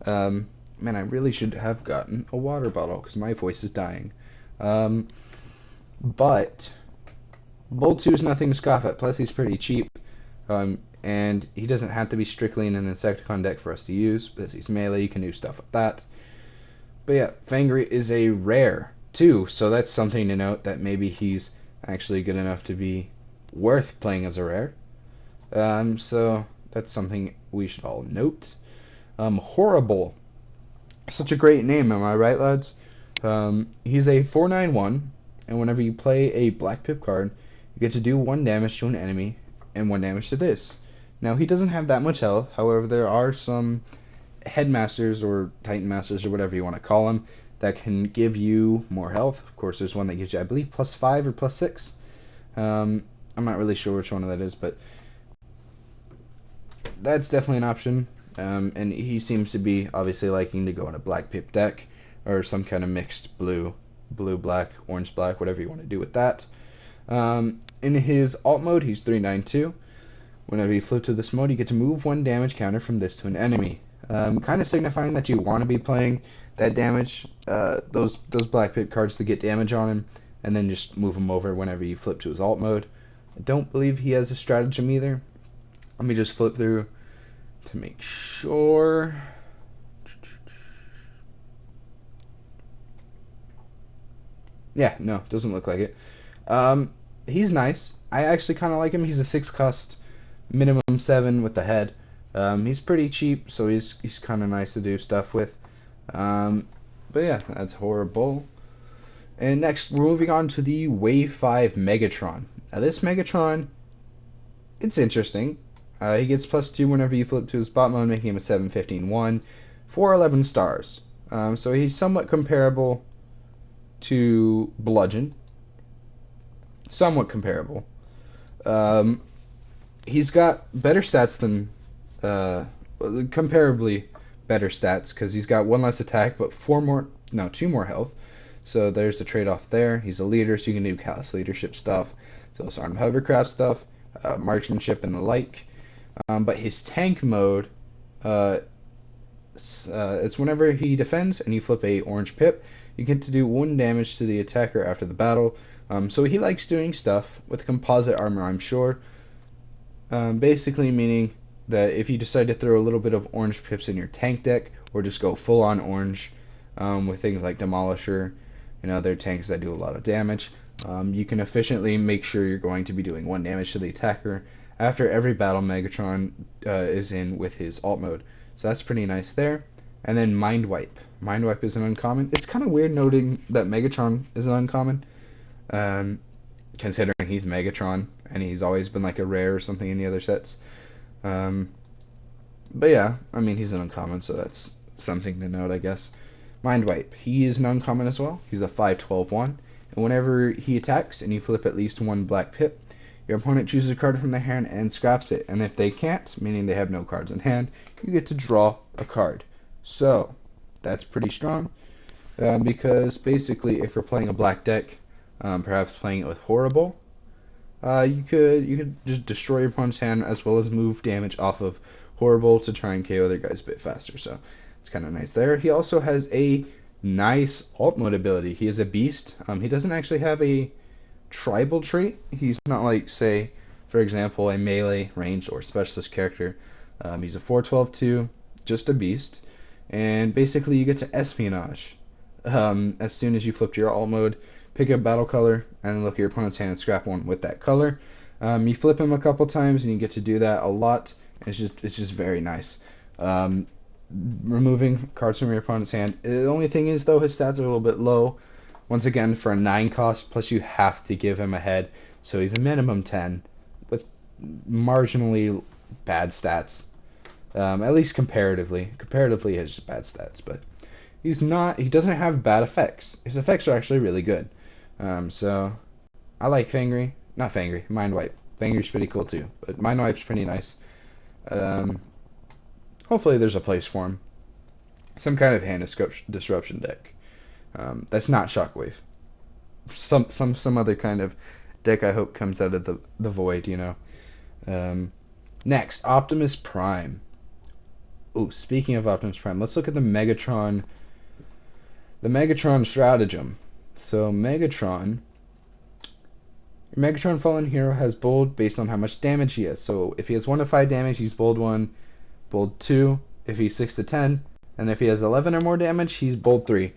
Man, I really should have gotten a water bottle because my voice is dying. But Bolt 2 is nothing to scoff at. Plus, he's pretty cheap. And he doesn't have to be strictly in an Insecticon deck for us to use, because he's melee, you can do stuff with that. But yeah, Fangry is a rare, too, so that's something to note, that maybe he's actually good enough to be worth playing as a rare. So that's something we should all note. Horrible. Such a great name, am I right, lads? He's a 4/9/1, and whenever you play a Black Pip card, you get to do 1 damage to an enemy, and 1 damage to this. Now, he doesn't have that much health, however, there are some Headmasters or Titan Masters or whatever you want to call them that can give you more health. Of course, there's one that gives you, I believe, +5 or +6. I'm not really sure which one that is, but that's definitely an option. And he seems to be obviously liking to go in a Black Pip deck or some kind of mixed blue, black, orange, black, whatever you want to do with that. In his alt mode, he's 3/9/2. Whenever you flip to this mode, you get to move 1 damage counter from this to an enemy. Kind of signifying that you want to be playing that damage, those Black Pit cards to get damage on him, and then just move him over whenever you flip to his alt mode. I don't believe he has a stratagem either. Let me just flip through to make sure. Yeah, no, doesn't look like it. He's nice. I actually kind of like him. He's a 6 cost, minimum 7 with the head. He's pretty cheap, so he's kind of nice to do stuff with. But yeah, that's horrible. And next, we're moving on to the Wave 5 Megatron. Now this Megatron, it's interesting. He gets +2 whenever you flip to his bot mode, making him a 7/15/1 for 11 stars. So he's somewhat comparable to Bludgeon. Somewhat comparable. He's got better stats than, comparably better stats, because he's got 1 less attack, but 2 more health. So there's the trade-off there. He's a leader, so you can do Callous leadership stuff, so armed hovercraft stuff, marksmanship and the like. But his tank mode, it's whenever he defends and you flip a orange pip, you get to do 1 damage to the attacker after the battle. So he likes doing stuff with composite armor, I'm sure. Basically meaning that if you decide to throw a little bit of orange pips in your tank deck, or just go full on orange with things like Demolisher and other tanks that do a lot of damage, you can efficiently make sure you're going to be doing 1 damage to the attacker after every battle Megatron is in with his alt mode. So that's pretty nice there. And then Mind Wipe. Mind Wipe is an uncommon. It's kind of weird noting that Megatron is an uncommon, considering he's Megatron and he's always been like a rare or something in the other sets. But yeah, I mean, he's an uncommon, so that's something to note, I guess. Mind Wipe. He is an uncommon as well. He's a 5/12/1. And whenever he attacks and you flip at least 1 black pip, your opponent chooses a card from their hand and scraps it. And if they can't, meaning they have no cards in hand, you get to draw a card. So, that's pretty strong. Because basically, if you're playing a black deck, perhaps playing it with Horrible, you could just destroy your opponent's hand as well as move damage off of Horrible to try and KO other guys a bit faster. So it's kind of nice there. He also has a nice alt mode ability. He is a beast. He doesn't actually have a tribal trait. He's not like, say, for example, a melee, ranged, or specialist character. He's a 4/12/2, just a beast. And basically you get to espionage. As soon as you flip to your alt mode, pick a battle color, and look at your opponent's hand and scrap 1 with that color. You flip him a couple times, and you get to do that a lot. And it's just very nice. Removing cards from your opponent's hand. The only thing is, though, his stats are a little bit low. Once again, for a 9 cost, plus you have to give him a head, so he's a minimum 10 with marginally bad stats. At least comparatively. Comparatively, he has just bad stats, but he doesn't have bad effects. His effects are actually really good. So I like Fangry. Not Fangry, Mind Wipe. Fangry's pretty cool too, but Mind Wipe's pretty nice. Hopefully there's a place for him. Some kind of hand disruption deck. That's not Shockwave. Some other kind of deck I hope comes out of the void, you know. Next, Optimus Prime. Oh, speaking of Optimus Prime, let's look at the Megatron stratagem. So Megatron, your Megatron Fallen Hero has bold based on how much damage he has. So if he has 1 to 5 damage, he's bold 1, bold 2. If he's 6 to 10, and if he has 11 or more damage, he's bold 3.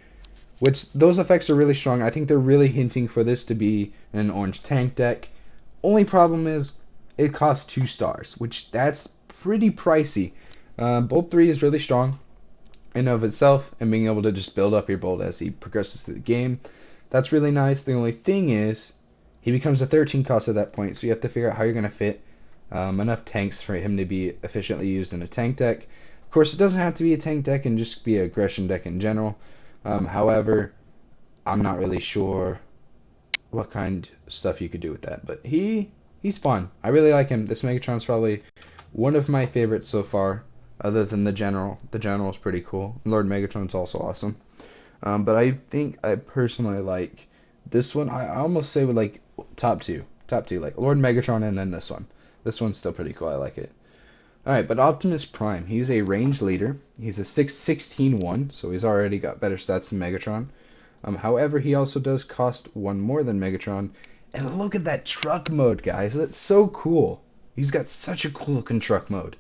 Which, those effects are really strong. I think they're really hinting for this to be an orange tank deck. Only problem is, it costs 2 stars, which that's pretty pricey. Bold 3 is really strong in and of itself, and being able to just build up your bold as he progresses through the game. That's really nice. The only thing is, he becomes a 13 cost at that point, so you have to figure out how you're going to fit enough tanks for him to be efficiently used in a tank deck. Of course, it doesn't have to be a tank deck and just be an aggression deck in general. However, I'm not really sure what kind of stuff you could do with that, but he's fun. I really like him. This Megatron's probably one of my favorites so far, other than the General. The General's pretty cool. Lord Megatron's also awesome. But I think I personally like this one. I almost say with like top two, like Lord Megatron and then this one. This one's still pretty cool. I like it. Alright, but Optimus Prime, he's a range leader. He's a 6/16/1, so he's already got better stats than Megatron. However, he also does cost 1 more than Megatron. And look at that truck mode, guys. That's so cool. He's got such a cool looking truck mode.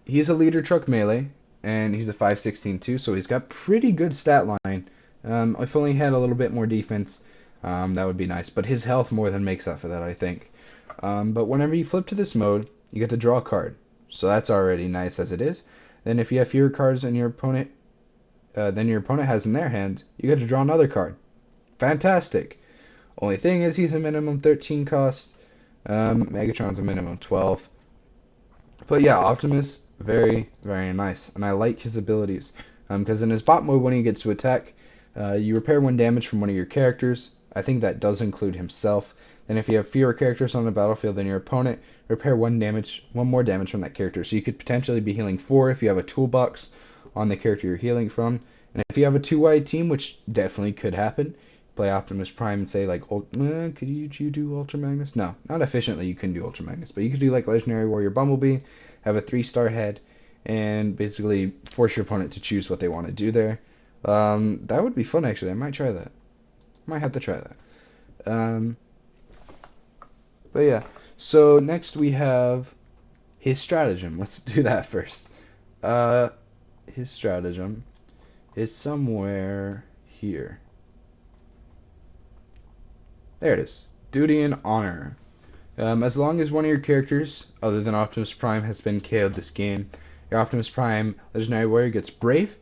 He's a leader truck melee, and he's a 5/16/2, so he's got pretty good stat line. If only he had a little bit more defense, that would be nice. But his health more than makes up for that, I think. But whenever you flip to this mode, you get to draw a card. So that's already nice as it is. Then if you have fewer cards than your opponent has in their hand, you get to draw another card. Fantastic. Only thing is he's a minimum 13 cost. Megatron's a minimum 12. But yeah, Optimus, very, very nice. And I like his abilities. Because in his bot mode, when he gets to attack, you repair 1 damage from one of your characters. I think that does include himself. Then if you have fewer characters on the battlefield than your opponent, repair 1 more damage from that character. So you could potentially be healing 4 if you have a toolbox on the character you're healing from. And if you have a 2-wide team, which definitely could happen, play Optimus Prime and say like, could you do Ultra Magnus? No, not efficiently you couldn't do Ultra Magnus, but you could do like Legendary Warrior Bumblebee, have a 3-star head, and basically force your opponent to choose what they want to do there. That would be fun actually. I might try that. Might have to try that. But yeah, so next we have his stratagem. Let's do that first. His stratagem is somewhere here. There it is. Duty and Honor. As long as one of your characters, other than Optimus Prime, has been KO'd this game, your Optimus Prime Legendary Warrior gets Brave,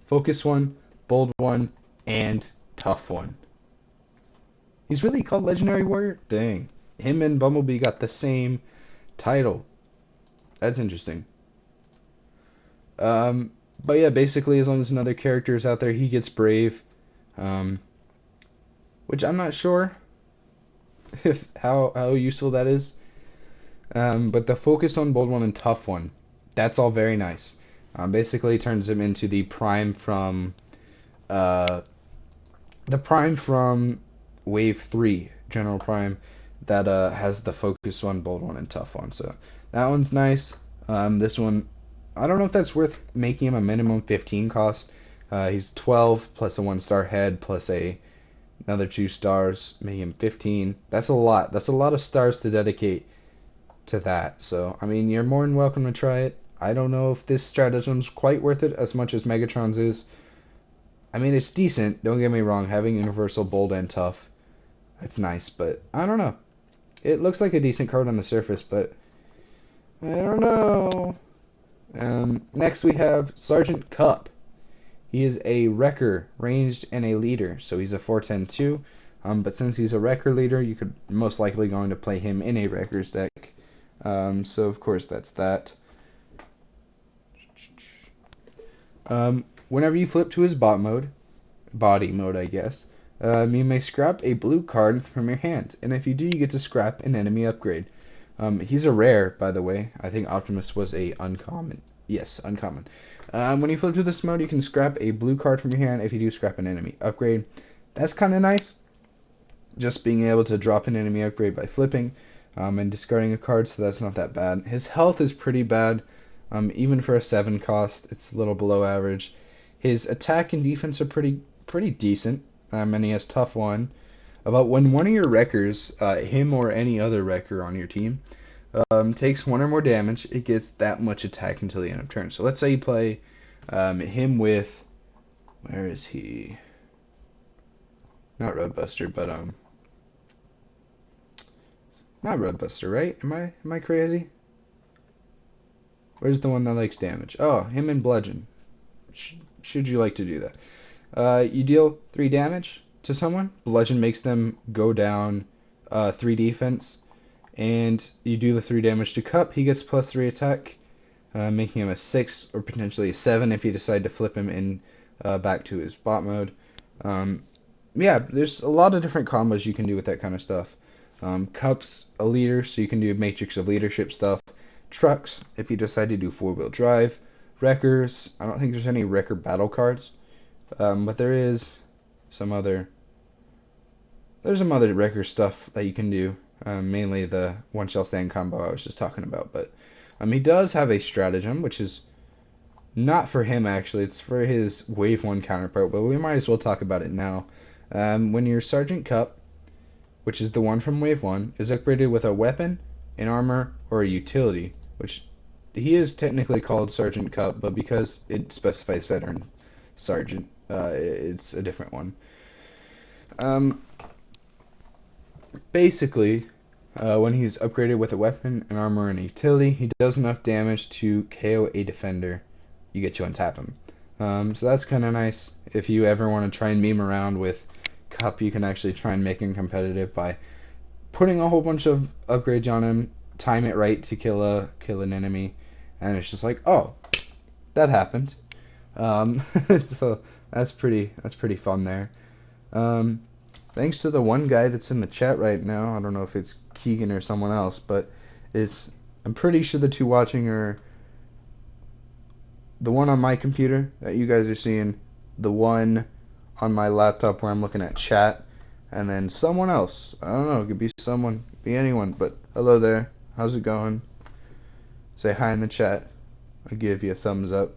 Focus 1, Bold 1, and Tough 1. He's really called Legendary Warrior? Dang. Him and Bumblebee got the same title. That's interesting. But yeah, basically, as long as another character is out there, he gets Brave. Which I'm not sure if how useful that is. But the Focus on Bold 1 and Tough 1, that's all very nice. Basically turns him into the Prime from Wave 3, General Prime, that has the Focus 1, Bold 1, and Tough 1. So that one's nice. This one, I don't know if that's worth making him a minimum 15 cost. He's 12 plus a 1-star head plus another 2 stars, making him 15. That's a lot. That's a lot of stars to dedicate to that. So, I mean, you're more than welcome to try it. I don't know if this stratagem's quite worth it as much as Megatron's is. I mean, it's decent. Don't get me wrong. Having Universal, Bold, and Tough, that's nice. But, I don't know. It looks like a decent card on the surface, but I don't know. Next we have Sergeant Cup. He is a Wrecker, ranged, and a leader, so he's a 4/10/2. But since he's a Wrecker leader, you could most likely going to play him in a Wreckers deck. So of course that's that. Whenever you flip to his body mode, I guess, you may scrap a blue card from your hand, and if you do, you get to scrap an enemy upgrade. He's a rare, by the way. I think Optimus was a uncommon. Yes, uncommon. When you flip to this mode, you can scrap a blue card from your hand if you do scrap an enemy upgrade. That's kind of nice. just being able to drop an enemy upgrade by flipping and discarding a card, so that's not that bad. His health is pretty bad. Even for a 7 cost, it's a little below average. His attack and defense are pretty decent, and he has tough 1. About when one of your wreckers, him or any other wrecker on your team, takes 1 or more damage, it gets that much attack until the end of turn. So let's say you play him with, where is he? Not Roadbuster, but not Roadbuster, right? Am I crazy? Where's the one that likes damage? Oh, him and Bludgeon. Should you like to do that? You deal 3 damage to someone. Bludgeon makes them go down 3 defense, and you do the 3 damage to Cup. He gets +3 attack, making him a 6 or potentially a 7 if you decide to flip him in back to his bot mode. Yeah, there's a lot of different combos you can do with that kind of stuff. Cup's a leader, so you can do Matrix of Leadership stuff. Trucks, if you decide to do 4-wheel drive. Wreckers, I don't think there's any Wrecker battle cards, but there's some other Wrecker stuff that you can do, mainly the One Shell Stand combo I was just talking about. But he does have a stratagem, which is not for him actually, it's for his Wave 1 counterpart, but we might as well talk about it now. When your Sergeant Cup, which is the one from Wave 1, is upgraded with a weapon, an armor, or a utility, which he is technically called Sergeant Cup, but because it specifies Veteran Sergeant, it's a different one. Basically, when he's upgraded with a weapon, an armor, and a utility, he does enough damage to KO a defender. You get to untap him. So that's kind of nice. If you ever want to try and meme around with Cup, you can actually try and make him competitive by putting a whole bunch of upgrades on him, time it right to kill an enemy, and it's just like, oh, that happened. So that's pretty fun there. Thanks to the one guy that's in the chat right now. I don't know if it's Keegan or someone else, but I'm pretty sure the 2 watching are the one on my computer that you guys are seeing, the one on my laptop where I'm looking at chat, and then someone else. I don't know, it could be someone, be anyone, but hello there. How's it going? Say hi in the chat. I'll give you a thumbs up.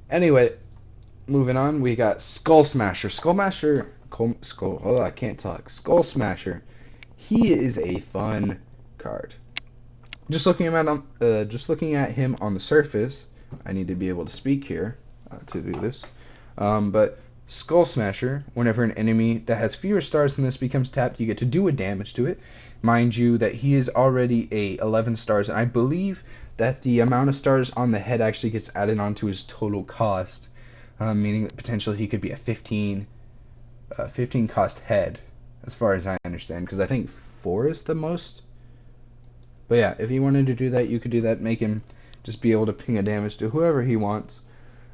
Anyway, moving on, we got Skull Smasher. I can't talk. Skull Smasher. He is a fun card. Just looking at him on the surface, I need to be able to speak here to do this. But Skull Smasher, whenever an enemy that has fewer stars than this becomes tapped, you get to do a damage to it. Mind you that he is already a 11 stars, and I believe that the amount of stars on the head actually gets added onto his total cost, meaning that potentially he could be a 15 cost head, as far as I understand, because I think 4 is the most. But yeah, if he wanted to do that, you could do that, make him just be able to ping a damage to whoever he wants.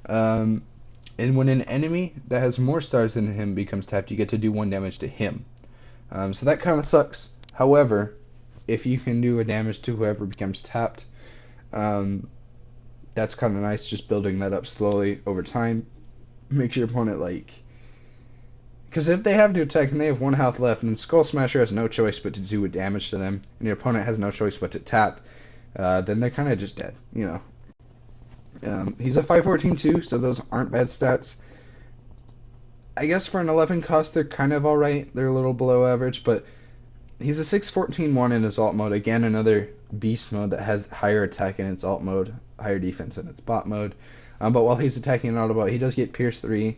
And when an enemy that has more stars than him becomes tapped, you get to do 1 damage to him. So that kind of sucks. However, if you can do a damage to whoever becomes tapped, that's kind of nice, just building that up slowly over time. Makes your opponent because if they have to attack and they have 1 health left, and Skull Smasher has no choice but to do a damage to them, and your opponent has no choice but to tap, then they're kind of just dead, you know. He's a 514 too, so those aren't bad stats. I guess for an 11 cost, they're kind of alright. They're a little below average, but he's a 614-1 in his alt mode. Again, another beast mode that has higher attack in its alt mode, higher defense in its bot mode. But while he's attacking an Autobot, he does get Pierce 3.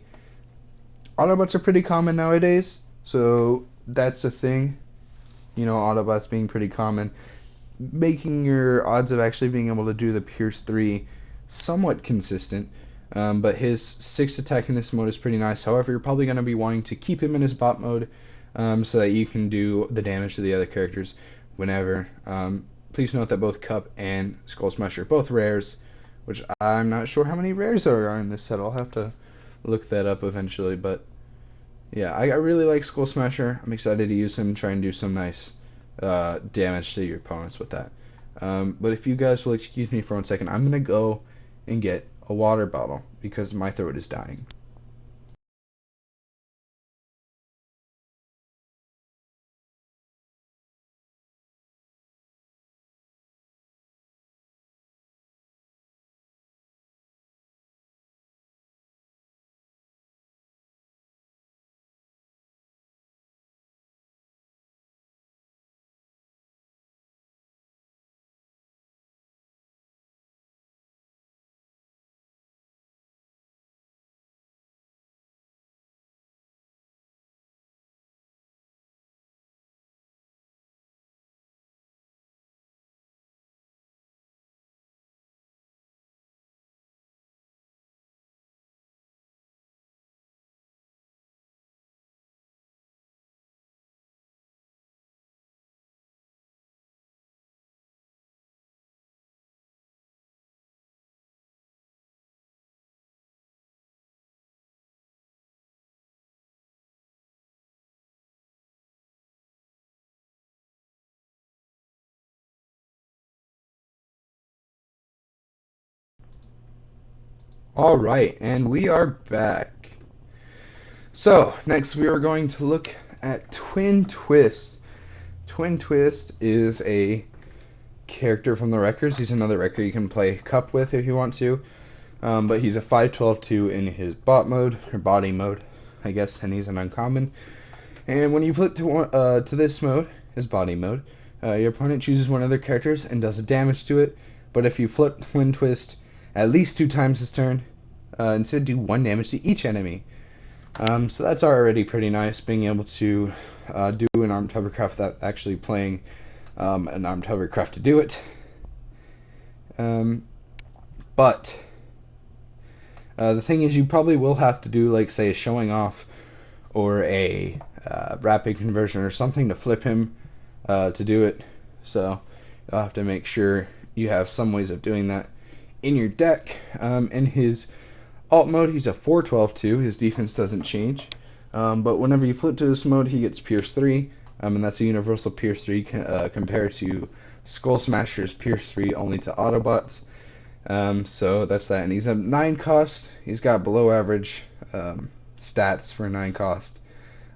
Autobots are pretty common nowadays, so that's a thing. You know, Autobots being pretty common, making your odds of actually being able to do the Pierce 3 somewhat consistent. But his 6 attack in this mode is pretty nice. However, you're probably going to be wanting to keep him in his bot mode so that you can do the damage to the other characters whenever. Please note that both Cup and Skull Smasher are both rares, which I'm not sure how many rares there are in this set. I'll have to look that up eventually, but yeah, I really like Skull Smasher. I'm excited to use him, try and do some nice damage to your opponents with that. But if you guys will excuse me for 1 second, I'm going to go and get a water bottle because my throat is dying. All right, and we are back. So, next we are going to look at Twin Twist. Twin Twist is a character from the Wreckers. He's another Wrecker you can play Cup with if you want to. But he's a 512-2 in his bot mode, or body mode, I guess, and he's an uncommon. And when you flip to this mode, his body mode, your opponent chooses one of their characters and does damage to it. But if you flip Twin Twist at least 2 times this turn, instead do 1 damage to each enemy. So that's already pretty nice, being able to do an armed hovercraft without actually playing an armed hovercraft to do it. But the thing is, you probably will have to do, like, say, a showing off or a rapid conversion or something to flip him to do it. So you'll have to make sure you have some ways of doing that in your deck. In his alt mode, he's a 412-2. His defense doesn't change. But whenever you flip to this mode, he gets Pierce 3. And that's a universal Pierce 3 compared to Skull Smasher's Pierce 3 only to Autobots. So that's that. And he's a 9 cost. He's got below average stats for 9 cost.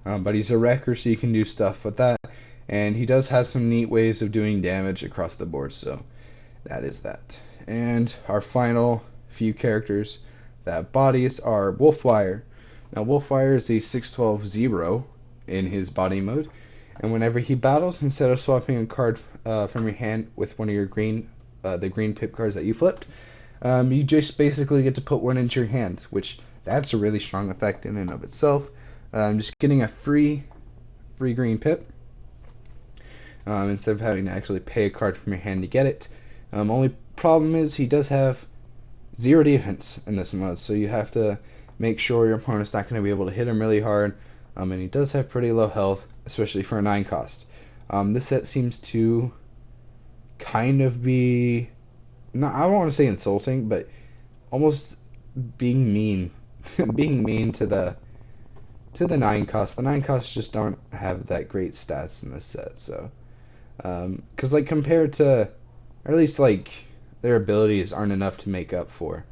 But he's a wrecker, so you can do stuff with that. And he does have some neat ways of doing damage across the board, so that is that. And our final few characters that bodies are Wolfwire. Now, Wolfwire is a 612-0 in his body mode. And whenever he battles, instead of swapping a card from your hand with one of your the green pip cards that you flipped, you just basically get to put one into your hand, which that's a really strong effect in and of itself. Just getting a free green pip instead of having to actually pay a card from your hand to get it. Only problem is he does have 0 defense in this mode, so you have to make sure your opponent's not going to be able to hit him really hard. And he does have pretty low health, especially for a 9 cost. This set seems to kind of be, I don't want to say insulting, but almost being mean, being mean to the 9 cost. The 9 costs just don't have that great stats in this set, so because like compared to, or at least like their abilities aren't enough to make up for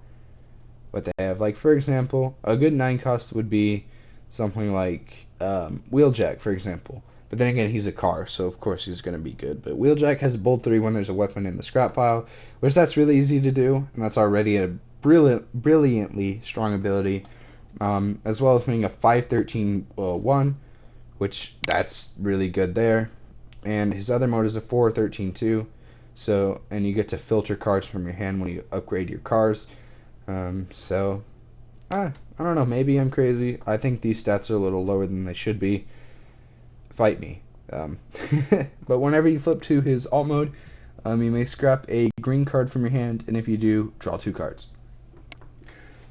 what they have. Like, for example, a good 9 cost would be something like Wheeljack, for example. But then again, he's a car, so of course he's going to be good. But Wheeljack has Bolt 3 when there's a weapon in the scrap pile, which that's really easy to do, and that's already a brilliantly strong ability, as well as being a 513-1, which that's really good there. And his other mode is a 413-2, so, and you get to filter cards from your hand when you upgrade your cars. So, I don't know, maybe I'm crazy. I think these stats are a little lower than they should be. Fight me. But whenever you flip to his alt mode, you may scrap a green card from your hand, and if you do, draw 2 cards.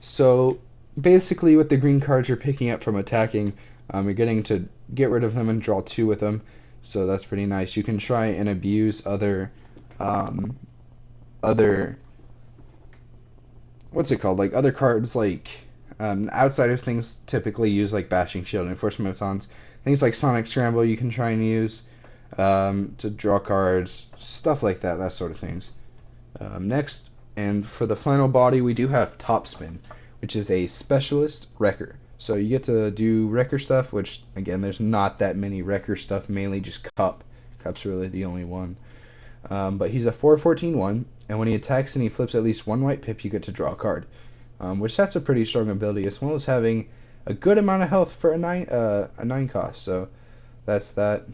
So, basically with the green cards you're picking up from attacking, you're getting to get rid of them and draw 2 with them, so that's pretty nice. You can try and abuse other what's it called? Like other cards, like outsiders things typically use like Bashing Shield and Force Motons. Things like Sonic Scramble you can try and use to draw cards, stuff like that, that sort of things. Next, and for the final body, we do have Topspin, which is a specialist wrecker. So you get to do wrecker stuff, which again, there's not that many wrecker stuff, mainly just Cup. Cup's really the only one. But he's a 414-1, and when he attacks and he flips at least 1 white pip, you get to draw a card, which that's a pretty strong ability, as well as having a good amount of health for a 9 cost. So that's that.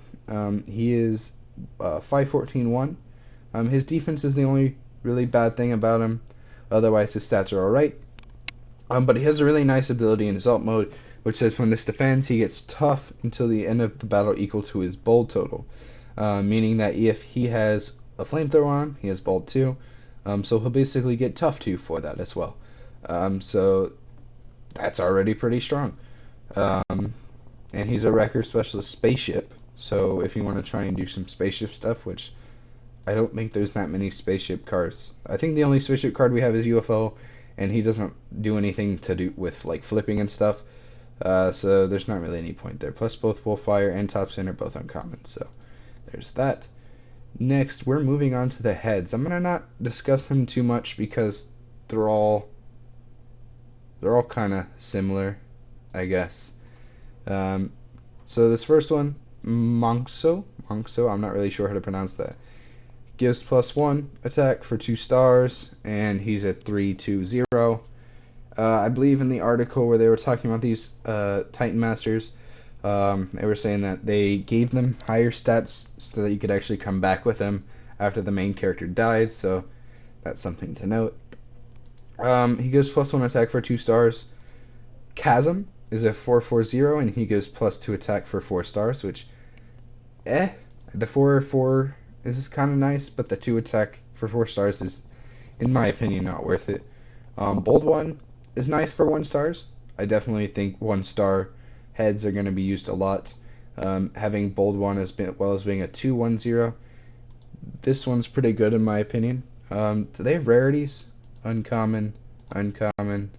He is 514-1. His defense is the only really bad thing about him. Otherwise, his stats are alright. But he has a really nice ability in his alt mode, which says when this defends, he gets tough until the end of the battle equal to his bold total. Meaning that if he has a flamethrower on, he has bold 2. So he'll basically get tough 2 for that as well. So that's already pretty strong. And he's a wrecker specialist spaceship. So if you want to try and do some spaceship stuff, which I don't think there's that many spaceship cards. I think the only spaceship card we have is UFO, and he doesn't do anything to do with like flipping and stuff. So there's not really any point there. Plus both Wolfwire and Topspin are both uncommon. So there's that. Next, we're moving on to the heads. I'm going to not discuss them too much because they're all They're all kind of similar, I guess. Um, so this first one, Monkso, I'm not really sure how to pronounce that. Gives +1 attack for 2 stars, and he's at 320. I believe in the article where they were talking about these Titan Masters, they were saying that they gave them higher stats so that you could actually come back with them after the main character died, so that's something to note. He gives +1 attack for 2 stars. Chasm is a 440, and he gives +2 attack for 4 stars, which, the 4 is kind of nice, but the 2 attack for 4 stars is, in my opinion, not worth it. Bold One is nice for 1 stars. I definitely think 1 star heads are going to be used a lot. Having Bold One as well as being a 210, this one's pretty good in my opinion. Do they have rarities? Uncommon, uncommon,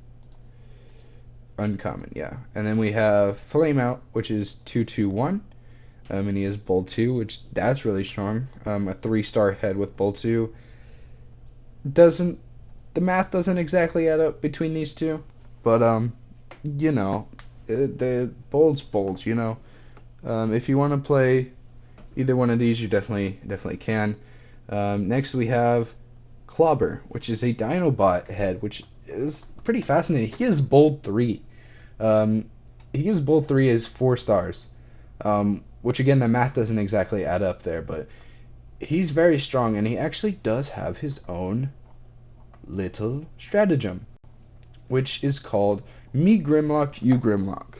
uncommon, yeah. And then we have Flame Out, which is 221. And he has Bold 2, which that's really strong. A 3-star head with Bold 2. The math doesn't exactly add up between these two, but the bolds, if you want to play either one of these, you definitely can. Next we have Clobber, which is a Dinobot head, which is pretty fascinating. He is Bold 3. He gives Bold 3 as 4 stars, which again, the math doesn't exactly add up there, but he's very strong, and he actually does have his own little stratagem, which is called Me Grimlock, You Grimlock,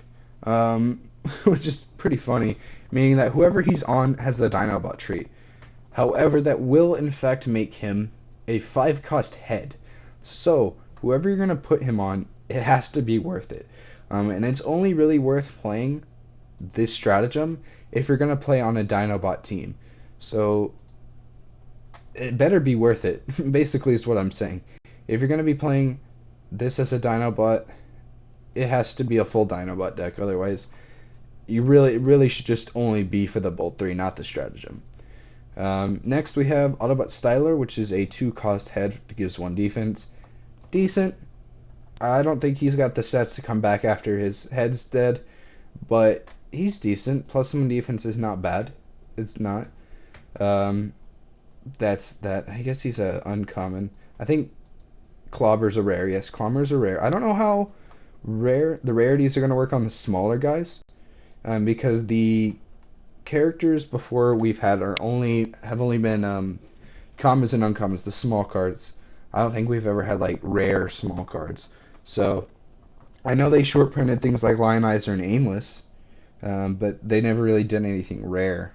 which is pretty funny, meaning that whoever he's on has the Dinobot trait. However, that will in fact make him a 5-cost head. So, whoever you're going to put him on, it has to be worth it. And it's only really worth playing this stratagem if you're going to play on a Dinobot team. So, it better be worth it, basically is what I'm saying. If you're going to be playing this as a Dinobot, it has to be a full Dinobot deck. Otherwise, you really should just only be for the Bolt 3, not the stratagem. Next, we have Autobot Styler, which is a 2-cost head that gives 1 defense. Decent. I don't think he's got the sets to come back after his head's dead, but he's decent. +1 defense is not bad. It's not. That's that. I guess he's a uncommon. I think Clobber's a rare. Yes, Clobber's a rare. I don't know how the rarities are going to work on the smaller guys, because the characters before we've had have only been commons and uncommons, the small cards. I don't think we've ever had like rare small cards. So I know they short printed things like Lionizer and Aimless, but they never really did anything rare.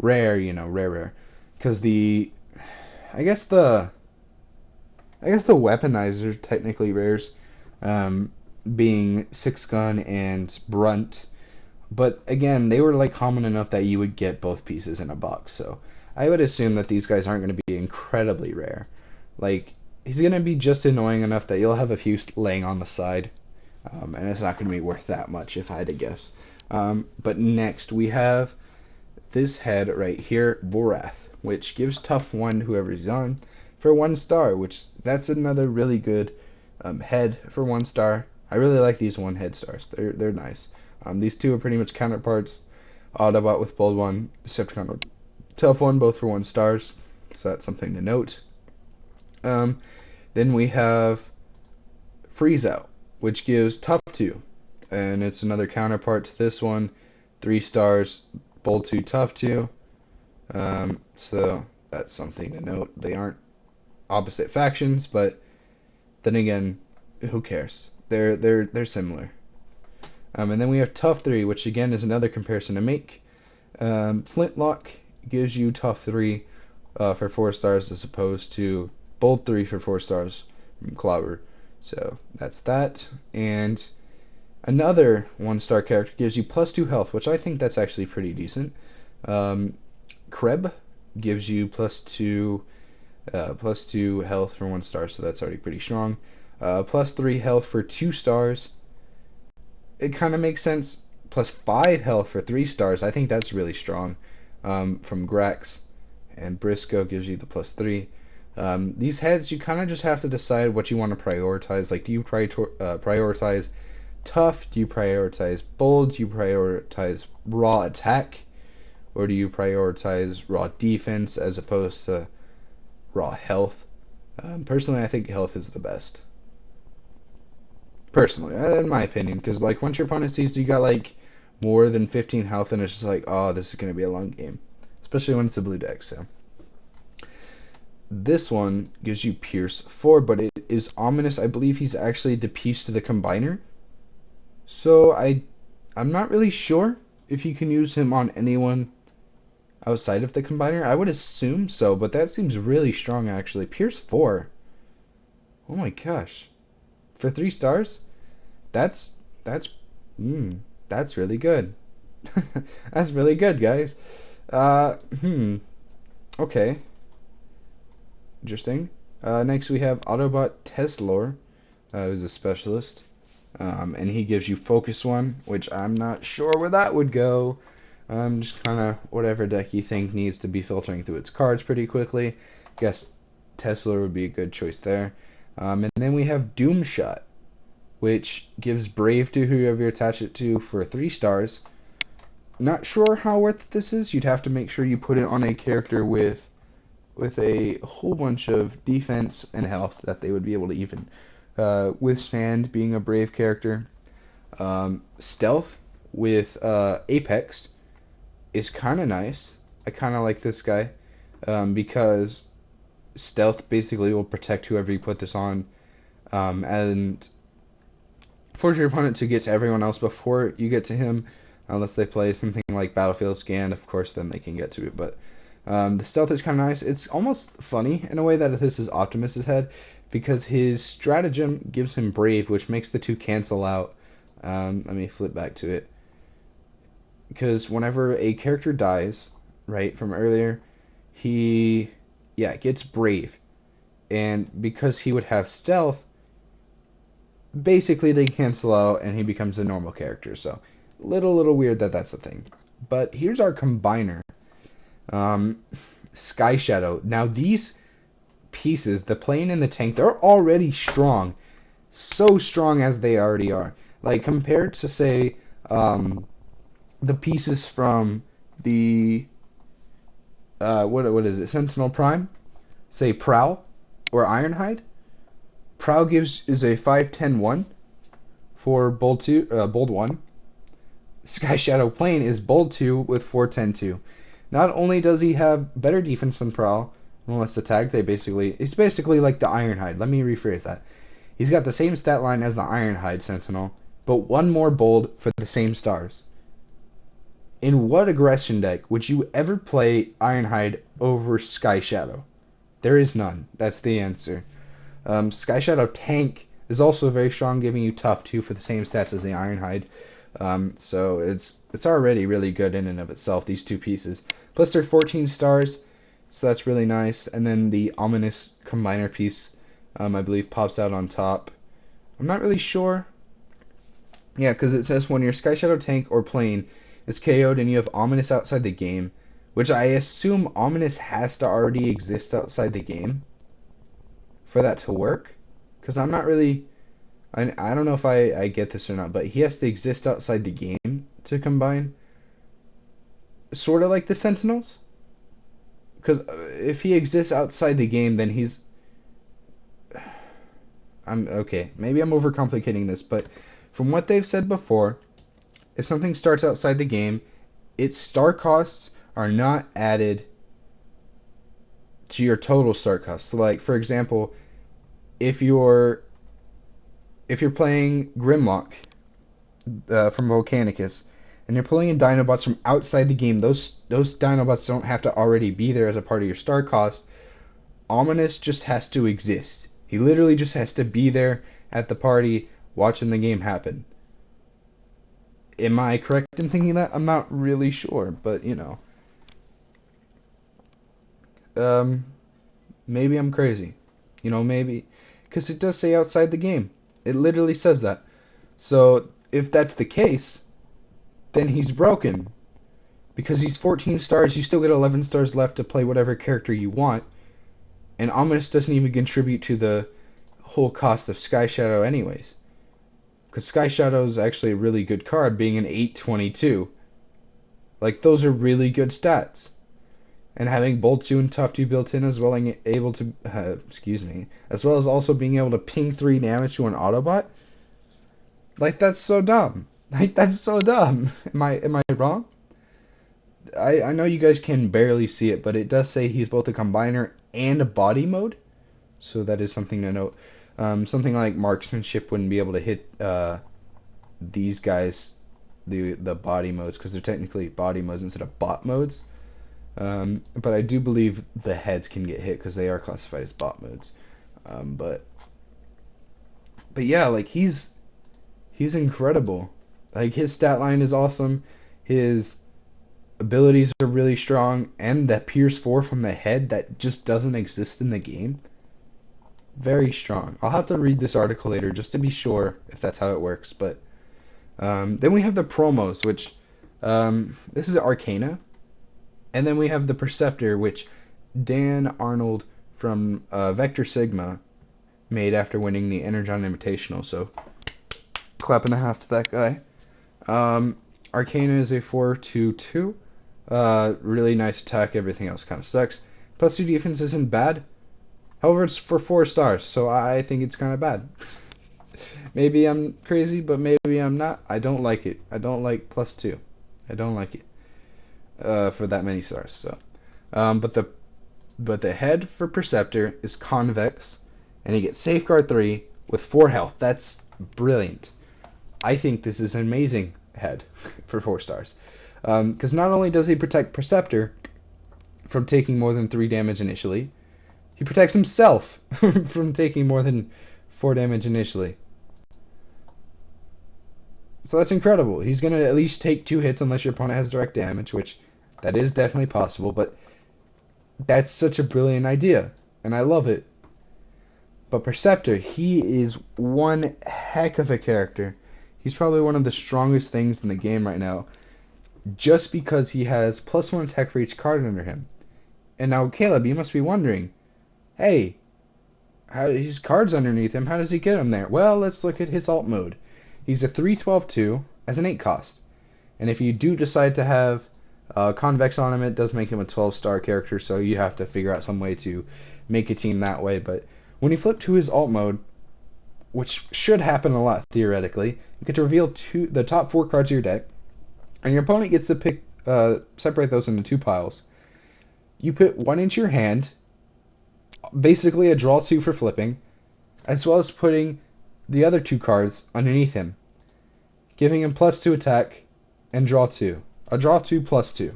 Rare. Because I guess the Weaponizer technically rares, being 6-gun and Brunt. But again, they were like common enough that you would get both pieces in a box. So I would assume that these guys aren't going to be incredibly rare. Like, he's going to be just annoying enough that you'll have a few laying on the side. And it's not going to be worth that much if I had to guess. But next we have this head right here, Vorath, which gives tough 1 whoever he's on for 1 star, which that's another really good head for 1 star. I really like these 1 head stars. They're nice. These two are pretty much counterparts. Autobot with Bold 1, Decepticon with Tough 1, both for 1 stars. So that's something to note. Then we have Freeze Out, which gives Tough 2. And it's another counterpart to this one. 3 stars, Bold 2, Tough 2. So that's something to note. They aren't opposite factions, but then again, who cares? They're similar. And then we have Tough 3, which again is another comparison to make. Flintlock gives you Tough 3 for 4 stars as opposed to Bold 3 for 4 stars from Clobber. So that's that. And another 1-star character gives you +2 health, which I think that's actually pretty decent. Kreb gives you +2 health for 1 star, so that's already pretty strong. +3 health for 2 stars. It kind of makes sense. +5 health for 3 stars. I think that's really strong. From Grax, and Briscoe gives you the +3. These heads, you kind of just have to decide what you want to prioritize. Like, do you prioritize tough? Do you prioritize bold? Do you prioritize raw attack? Or do you prioritize raw defense as opposed to raw health? Personally, I think health is the best. Personally, in my opinion, because like once your opponent sees you got like more than 15 health, and it's just like, oh, this is going to be a long game, especially when it's a blue deck. So this one gives you Pierce 4, but it is ominous. I believe he's actually the piece to the combiner. So I'm not really sure if you can use him on anyone outside of the combiner. I would assume so, but that seems really strong actually. Pierce 4. Oh my gosh. For 3 stars? That's that's that's really good. That's really good, guys. Uh hmm. Okay. Interesting. Next we have Autobot Teslor, who's a specialist. And he gives you Focus 1, which I'm not sure where that would go. Just kind of whatever deck you think needs to be filtering through its cards pretty quickly. Guess Tesla would be a good choice there. And then we have Doomshot, which gives Brave to whoever you attach it to for 3 stars. Not sure how worth this is. You'd have to make sure you put it on a character with a whole bunch of defense and health that they would be able to even withstand being a Brave character. Stealth with Apex is kind of nice. I kind of like this guy because stealth basically will protect whoever you put this on, and force your opponent to get to everyone else before you get to him, unless they play something like Battlefield Scan. Of course, then they can get to it. But the stealth is kind of nice. It's almost funny in a way that this is Optimus's head, because his stratagem gives him Brave, which makes the two cancel out. Let me flip back to it. Because whenever a character dies, right, from earlier, he, gets Brave. And because he would have Stealth, basically they cancel out and he becomes a normal character. So, little weird that that's a thing. But here's our combiner. Sky Shadow. Now these pieces, the plane and the tank, they're already strong. So strong as they already are. Like, compared to, say, the pieces from the what is it, Sentinel Prime, say Prowl or Ironhide. Prowl is a 5-10-1 for bold 1. Sky Shadow Plane is bold 2 with 4-10-2. Not only does he have better defense than Prowl, unless attacked, it's basically like the Ironhide. Let me rephrase that. He's got the same stat line as the Ironhide Sentinel, but one more bold for the same stars. In what aggression deck would you ever play Ironhide over Sky Shadow? There is none. That's the answer. Sky Shadow Tank is also very strong, giving you tough too for the same stats as the Ironhide. So it's already really good in and of itself, these two pieces. Plus they're 14 stars, so that's really nice. And then the ominous combiner piece, I believe, pops out on top. I'm not really sure. Yeah, because it says when your Sky Shadow Tank or Plane is KO'd and you have Ominous outside the game, which I assume Ominous has to already exist outside the game for that to work. Because I'm not really... I don't know if I get this or not, but he has to exist outside the game to combine. Sort of like the Sentinels. Because if he exists outside the game, then he's... Okay, maybe I'm overcomplicating this, but from what they've said before, if something starts outside the game, its star costs are not added to your total star costs. So, like, for example, if you're playing Grimlock from Volcanicus, and you're pulling in Dinobots from outside the game, those Dinobots don't have to already be there as a part of your star cost. Ominous just has to exist. He literally just has to be there at the party watching the game happen. Am I correct in thinking that? I'm not really sure, but maybe I'm crazy. Maybe, because it does say outside the game. It literally says that. So if that's the case, then he's broken. Because he's 14 stars, you still get 11 stars left to play whatever character you want. And Ominous doesn't even contribute to the whole cost of Sky Shadow anyways. Because Sky Shadow is actually a really good card, being an 8/22. Like, those are really good stats. And having Bolt 2 and Tough 2 built in as well, and able to, as well as also being able to ping 3 damage to an Autobot. Like, that's so dumb. Like, that's so dumb. Am I wrong? I know you guys can barely see it, but it does say he's both a combiner and a body mode. So that is something to note. Something like marksmanship wouldn't be able to hit these guys, the body modes, because they're technically body modes instead of bot modes. But I do believe the heads can get hit because they are classified as bot modes. But yeah, like he's incredible. Like his stat line is awesome. His abilities are really strong, and that Pierce 4 from the head that just doesn't exist in the game. Very strong. I'll have to read this article later just to be sure if that's how it works. But then we have the promos, which this is Arcana. And then we have the Perceptor, which Dan Arnold from Vector Sigma made after winning the Energon Invitational. So, clap and a half to that guy. Arcana is a 4/2/2. Really nice attack. Everything else kind of sucks. Plus 2 defense isn't bad. However, it's for 4 stars, so I think it's kind of bad. Maybe I'm crazy, but maybe I'm not. I don't like it. I don't like plus 2. I don't like it. For that many stars. So, but the head for Perceptor is convex, and he gets Safeguard 3 with 4 health. That's brilliant. I think this is an amazing head for 4 stars, because not only does he protect Perceptor from taking more than 3 damage initially, he protects himself from taking more than 4 damage initially. So that's incredible. He's going to at least take 2 hits unless your opponent has direct damage, which that is definitely possible, but that's such a brilliant idea, and I love it. But Perceptor, he is one heck of a character. He's probably one of the strongest things in the game right now, just because he has +1 attack for each card under him. And now, Caleb, you must be wondering, hey, his cards underneath him, how does he get them there? Well, let's look at his alt mode. He's a 3/12/2 as an 8 cost. And if you do decide to have convex on him, it does make him a 12-star character, so you have to figure out some way to make a team that way. But when you flip to his alt mode, which should happen a lot theoretically, you get to reveal the top 4 cards of your deck, and your opponent gets to pick separate those into 2 piles. You put 1 into your hand, basically a draw 2 for flipping, as well as putting the other 2 cards underneath him, giving him +2 attack and draw 2. A draw 2 +2.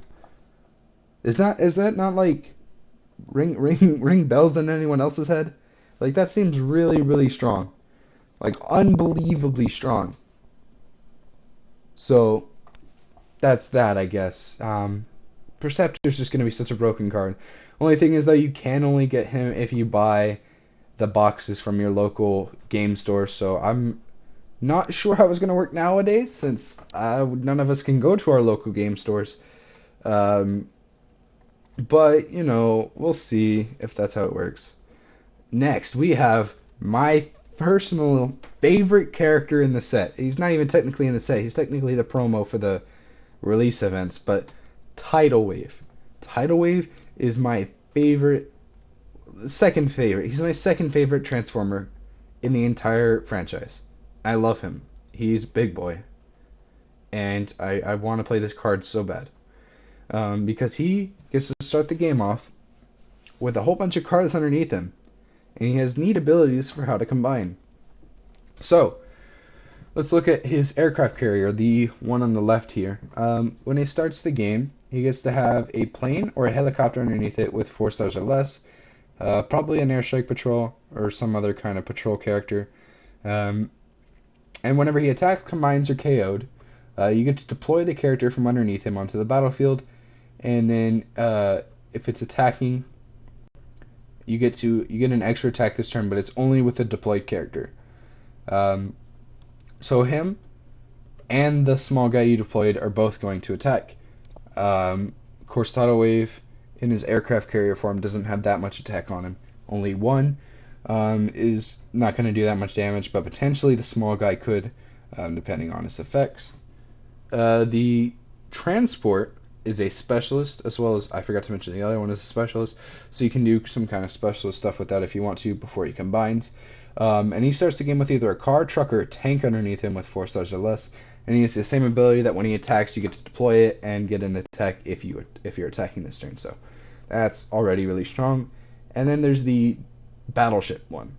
Is that not like ring bells in anyone else's head? Like, that seems really, really strong. Like, unbelievably strong. So that's that, I guess. Perceptor's just gonna be such a broken card. Only thing is, though, you can only get him if you buy the boxes from your local game store, so I'm not sure how it's going to work nowadays, since none of us can go to our local game stores. But, we'll see if that's how it works. Next, we have my personal favorite character in the set. He's not even technically in the set. He's technically the promo for the release events, but Tidal Wave. Tidal Wave is my second favorite. He's my second favorite Transformer in the entire franchise. I love him. He's big boy. And I want to play this card so bad. Because he gets to start the game off with a whole bunch of cards underneath him. And he has neat abilities for how to combine. So, let's look at his aircraft carrier, the one on the left here. When he starts the game, he gets to have a plane or a helicopter underneath it with 4 stars or less. Probably an airstrike patrol or some other kind of patrol character. And whenever he attacks, combines, or KO'd, you get to deploy the character from underneath him onto the battlefield. And then if it's attacking, you get an extra attack this turn, but it's only with the deployed character. So him and the small guy you deployed are both going to attack. Of course, Tidal Wave in his aircraft carrier form doesn't have that much attack on him, only one is not going to do that much damage, but potentially the small guy could, depending on his effects. The transport is a specialist, as well as I forgot to mention the other one is a specialist, so you can do some kind of specialist stuff with that if you want to before he combines. And he starts the game with either a car, truck, or a tank underneath him with 4 stars or less. And he has the same ability that when he attacks, you get to deploy it and get an attack if you're attacking this turn. So that's already really strong. And then there's the battleship one,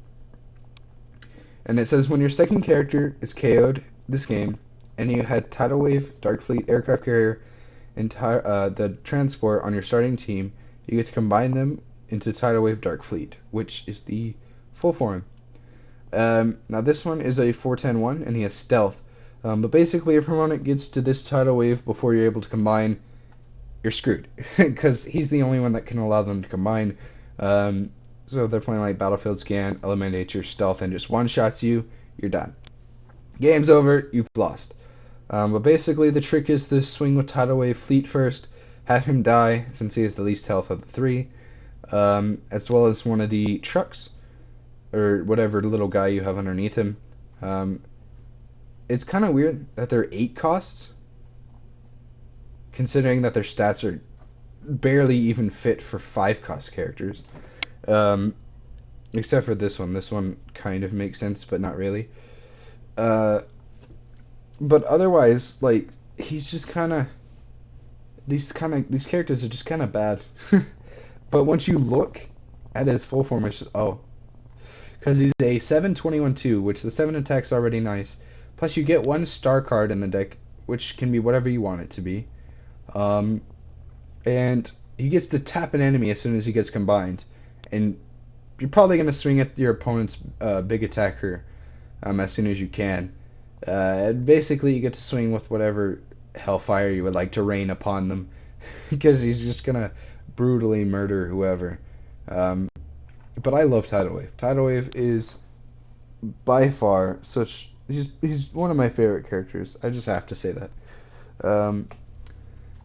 and it says when your second character is KO'd this game, and you had Tidal Wave, Dark Fleet, Aircraft Carrier, and the transport on your starting team, you get to combine them into Tidal Wave Dark Fleet, which is the full form. Now this one is a 410-1, and he has stealth. But basically, if your opponent gets to this tidal wave before you're able to combine, you're screwed. Because he's the only one that can allow them to combine. So they're playing like Battlefield Scan, eliminate your stealth, and just one-shots you, you're done. Game's over, you've lost. But basically, the trick is to swing with Tidal Wave Fleet first, have him die, since he has the least health of the 3, as well as one of the trucks, or whatever little guy you have underneath him. It's kind of weird that they're 8 costs, considering that their stats are barely even fit for 5 cost characters. Except for this one. This one kind of makes sense, but not really. But otherwise, like, he's just kind of... These characters are just kind of bad. But once you look at his full form, it's just, oh. Because he's a 7/21/2, which the 7 attack's already nice. Plus you get 1 star card in the deck, which can be whatever you want it to be. And he gets to tap an enemy as soon as he gets combined. And you're probably going to swing at your opponent's big attacker as soon as you can. Basically, you get to swing with whatever hellfire you would like to rain upon them. Because he's just going to brutally murder whoever. But I love Tidal Wave. Tidal Wave is by far such... He's one of my favorite characters. I just have to say that.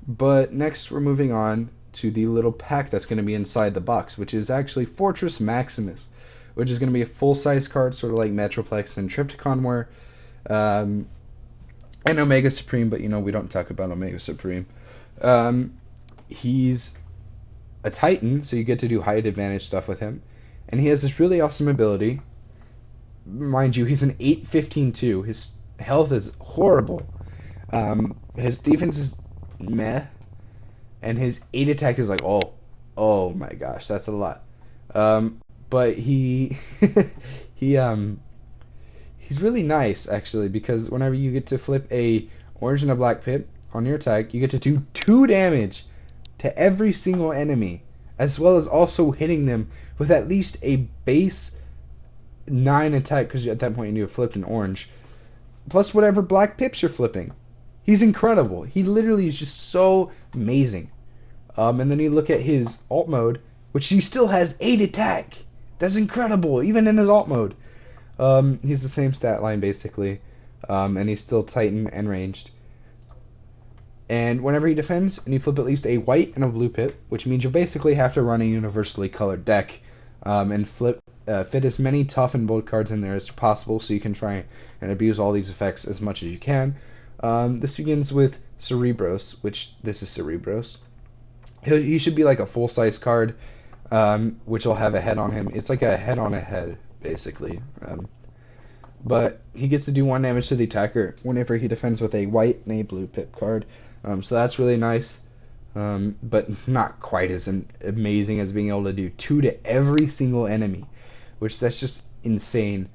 But next we're moving on to the little pack that's going to be inside the box, which is actually Fortress Maximus, which is going to be a full-size card, sort of like Metroplex and Trypticon were. And Omega Supreme, but we don't talk about Omega Supreme. He's a Titan, so you get to do height advantage stuff with him. And he has this really awesome ability. Mind you, he's an 8/15/2. His health is horrible. His defense is meh. And his 8 attack is like, oh my gosh, that's a lot. But he's really nice, actually, because whenever you get to flip a orange and a black pip on your attack, you get to do 2 damage to every single enemy, as well as also hitting them with at least a base 9 attack, because at that point you have flipped an orange, plus whatever black pips you're flipping. He's incredible. He literally is just so amazing. And then you look at his alt mode, which he still has 8 attack. That's incredible, even in his alt mode. He's the same stat line, basically. And he's still Titan and ranged. And whenever he defends, and you flip at least a white and a blue pip, which means you basically have to run a universally colored deck, and fit as many tough and bold cards in there as possible, so you can try and abuse all these effects as much as you can. This begins with Cerebros, which this is Cerebros. He should be like a full-size card, which will have a head on him. It's like a head on a head, basically. But he gets to do 1 damage to the attacker whenever he defends with a white and a blue pip card. So that's really nice, but not quite as amazing as being able to do 2 to every single enemy, which that's just insane.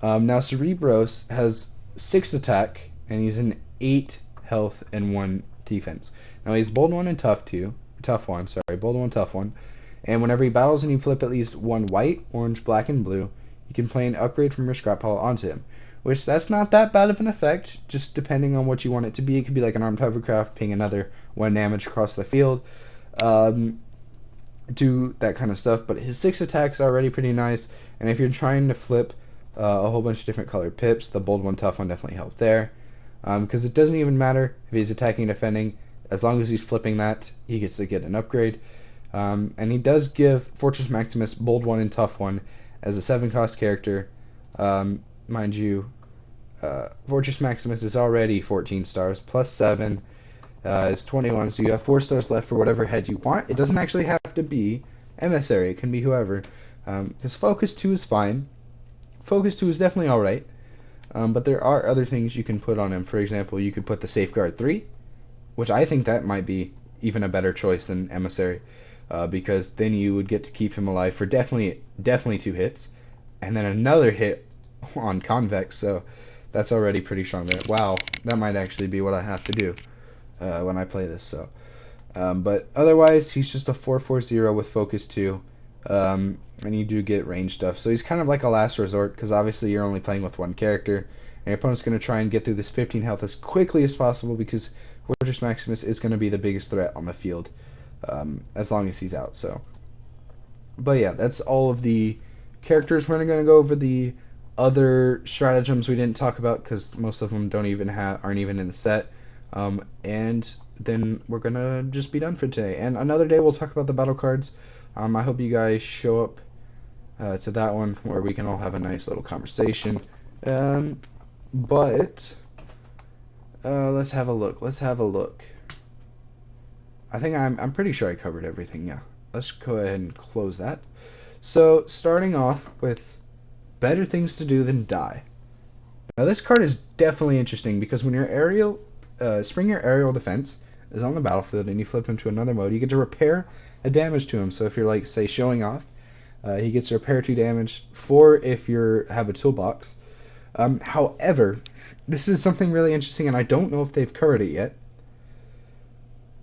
Now Cerebros has 6 attack, and he's an 8 health and 1 defense. Now he's bold 1 and tough 1, bold 1, tough 1. And whenever he battles and you flip at least 1 white, orange, black, and blue, you can play an upgrade from your scrap pile onto him. Which, that's not that bad of an effect, just depending on what you want it to be. It could be like an armed hovercraft, ping another 1 damage across the field. Do that kind of stuff. But his 6 attacks are already pretty nice. And if you're trying to flip a whole bunch of different colored pips, the bold 1, tough 1 definitely helps there. Because it doesn't even matter if he's attacking and defending. As long as he's flipping that, he gets to get an upgrade. And he does give Fortress Maximus Bold 1 and Tough 1 as a 7-cost character. Mind you, Fortress Maximus is already 14 stars, plus 7 is 21, so you have 4 stars left for whatever head you want. It doesn't actually have to be Emissary, it can be whoever. His Focus 2 is fine. Focus 2 is definitely alright, but there are other things you can put on him. For example, you could put the Safeguard 3, which I think that might be even a better choice than Emissary, because then you would get to keep him alive for definitely 2 hits, and then another hit on Convex, so that's already pretty strong there. Wow, that might actually be what I have to do when I play this. So, but otherwise, he's just a 4/4/0 with Focus 2, and you do get range stuff. So he's kind of like a last resort, because obviously you're only playing with one character, and your opponent's going to try and get through this 15 health as quickly as possible, because Fortress Maximus is going to be the biggest threat on the field, as long as he's out. So, but yeah, that's all of the characters. We're going to go over the other stratagems we didn't talk about, because most of them aren't even in the set. And then we're gonna just be done for today. And another day we'll talk about the battle cards. I hope you guys show up to that one where we can all have a nice little conversation. But let's have a look. I think I'm pretty sure I covered everything. Yeah. Let's go ahead and close that. So starting off with better things to do than die. Now this card is definitely interesting, because when your Springer Aerial Defense is on the battlefield and you flip him to another mode, you get to repair a damage to him. So if you're, like, say, showing off, he gets to repair 2 damage, 4 if you have a toolbox. However, this is something really interesting, and I don't know if they've covered it yet,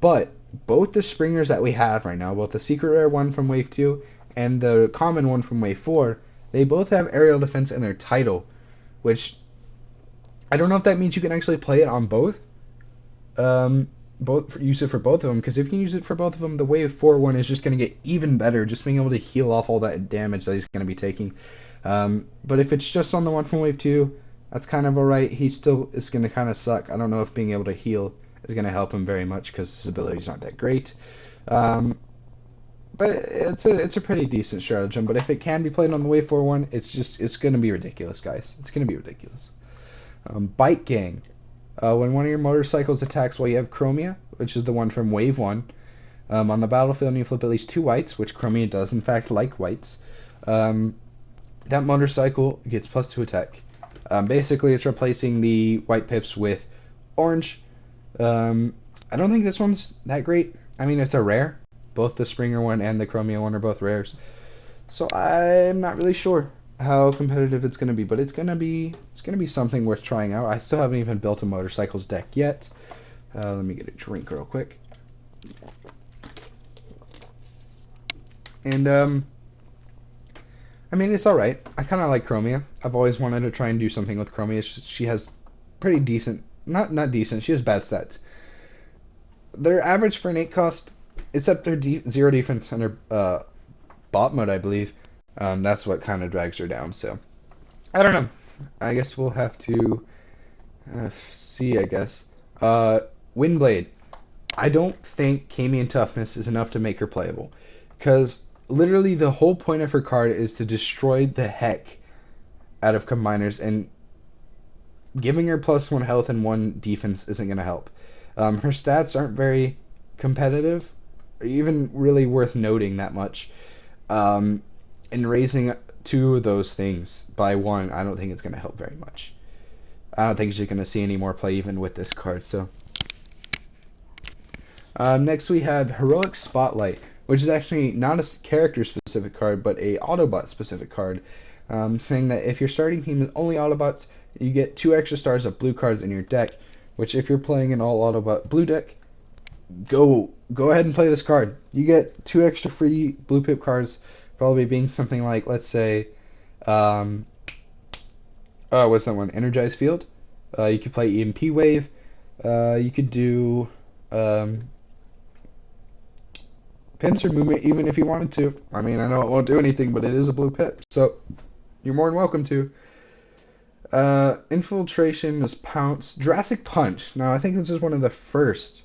but both the Springers that we have right now, both the Secret Rare one from Wave 2 and the common one from Wave 4, they both have Aerial Defense in their title, which I don't know if that means you can actually play it on both. Use it for both of them, because if you can use it for both of them, the Wave 4 one is just going to get even better, just being able to heal off all that damage that he's going to be taking. But if it's just on the one from Wave 2, that's kind of alright. He still is going to kind of suck. I don't know if being able to heal is going to help him very much, because his abilities aren't that great. But it's a pretty decent stratagem. But if it can be played on the Wave 4 one, it's going to be ridiculous, guys. It's going to be ridiculous. Bike Gang. When one of your motorcycles attacks while you have Chromia, which is the one from Wave 1, on the battlefield and you flip at least 2 whites, which Chromia does in fact like whites, that motorcycle gets +2 attack. Basically, it's replacing the white pips with orange. I don't think this one's that great. I mean, it's a rare. Both the Springer one and the Chromia one are both rares. So I'm not really sure how competitive it's going to be, but it's going to be something worth trying out. I still haven't even built a motorcycles deck yet. Let me get a drink real quick. And I mean, it's all right. I kind of like Chromia. I've always wanted to try and do something with Chromia. She has pretty decent, not decent. She has bad stats. They're average for an 8 cost, except their 0 defense and their bot mode, I believe. That's what kind of drags her down. So I don't know. I guess we'll have to see. I guess Windblade. I don't think Camian Toughness is enough to make her playable, because literally the whole point of her card is to destroy the heck out of combiners, and giving her +1 health and 1 defense isn't going to help. Her stats aren't very competitive, or even really worth noting that much. And raising 2 of those things by 1, I don't think it's going to help very much. I don't think you're going to see any more play even with this card. So next we have Heroic Spotlight, which is actually not a character-specific card, but a Autobot-specific card, saying that if your starting team is only Autobots, you get 2 extra stars of blue cards in your deck, which if you're playing an all Autobot blue deck, go ahead and play this card. You get 2 extra free blue pip cards, probably being something like, let's say, what's that one? Energized Field. You could play EMP Wave. You could do pincer movement even if you wanted to. I mean, I know it won't do anything, but it is a blue pip, so you're more than welcome to. Infiltration is Pounce. Jurassic Punch. Now, I think this is one of the first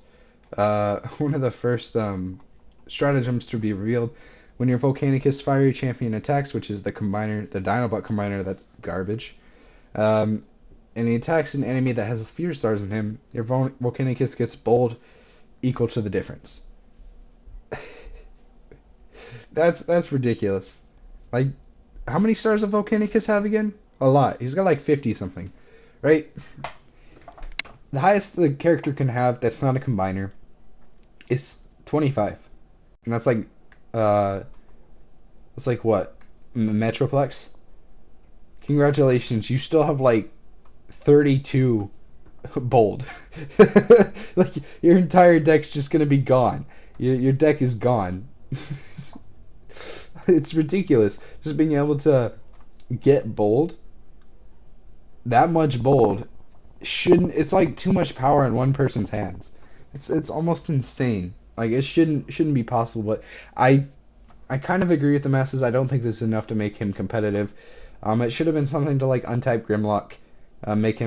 stratagems to be revealed. When your Volcanicus Fiery Champion attacks, which is the combiner, the Dinobot combiner, that's garbage, um, and he attacks an enemy that has Fear Stars in him, your Volcanicus gets bold equal to the difference. That's ridiculous. Like, how many stars does Volcanicus have again? A lot. He's got like 50 something, right? The highest the character can have that's not a combiner is 25, and uh, that's like what, Metroplex. Congratulations, you still have like 32 bold. Like your entire deck's just gonna be gone. Your deck is gone. It's ridiculous. Just being able to get bold, that much bold, shouldn't. It's like too much power in one person's hands. It's almost insane. Like it shouldn't be possible. But I kind of agree with the masses. I don't think this is enough to make him competitive. It should have been something to like untype Grimlock, make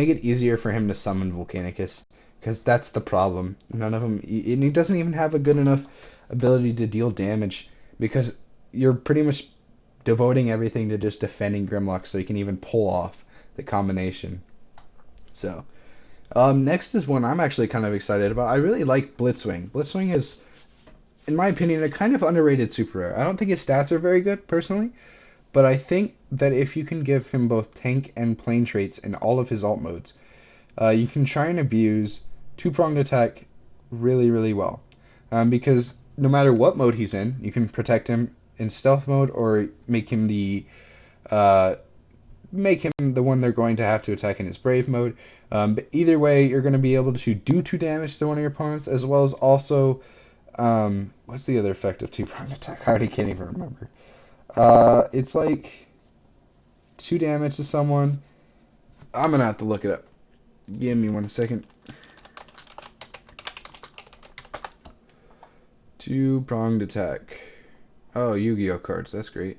it easier for him to summon Volcanicus, because that's the problem. None of them, and he doesn't even have a good enough ability to deal damage because you're pretty much devoting everything to just defending Grimlock so you can even pull off the combination. So, next is one I'm actually kind of excited about. I really like Blitzwing. Blitzwing is, in my opinion, a kind of underrated super rare. I don't think his stats are very good, personally, but I think that if you can give him both tank and plane traits in all of his alt modes, you can try and abuse two-pronged attack really, really well. Because no matter what mode he's in, you can protect him in stealth mode or uh, make him the one they're going to have to attack in his brave mode. But either way, you're going to be able to do 2 damage to one of your opponents, as well as also what's the other effect of two-pronged attack? I already can't even remember. It's like 2 damage to someone. I'm gonna have to look it up. Give me 1 second. Two-pronged attack. Oh, Yu-Gi-Oh cards. That's great.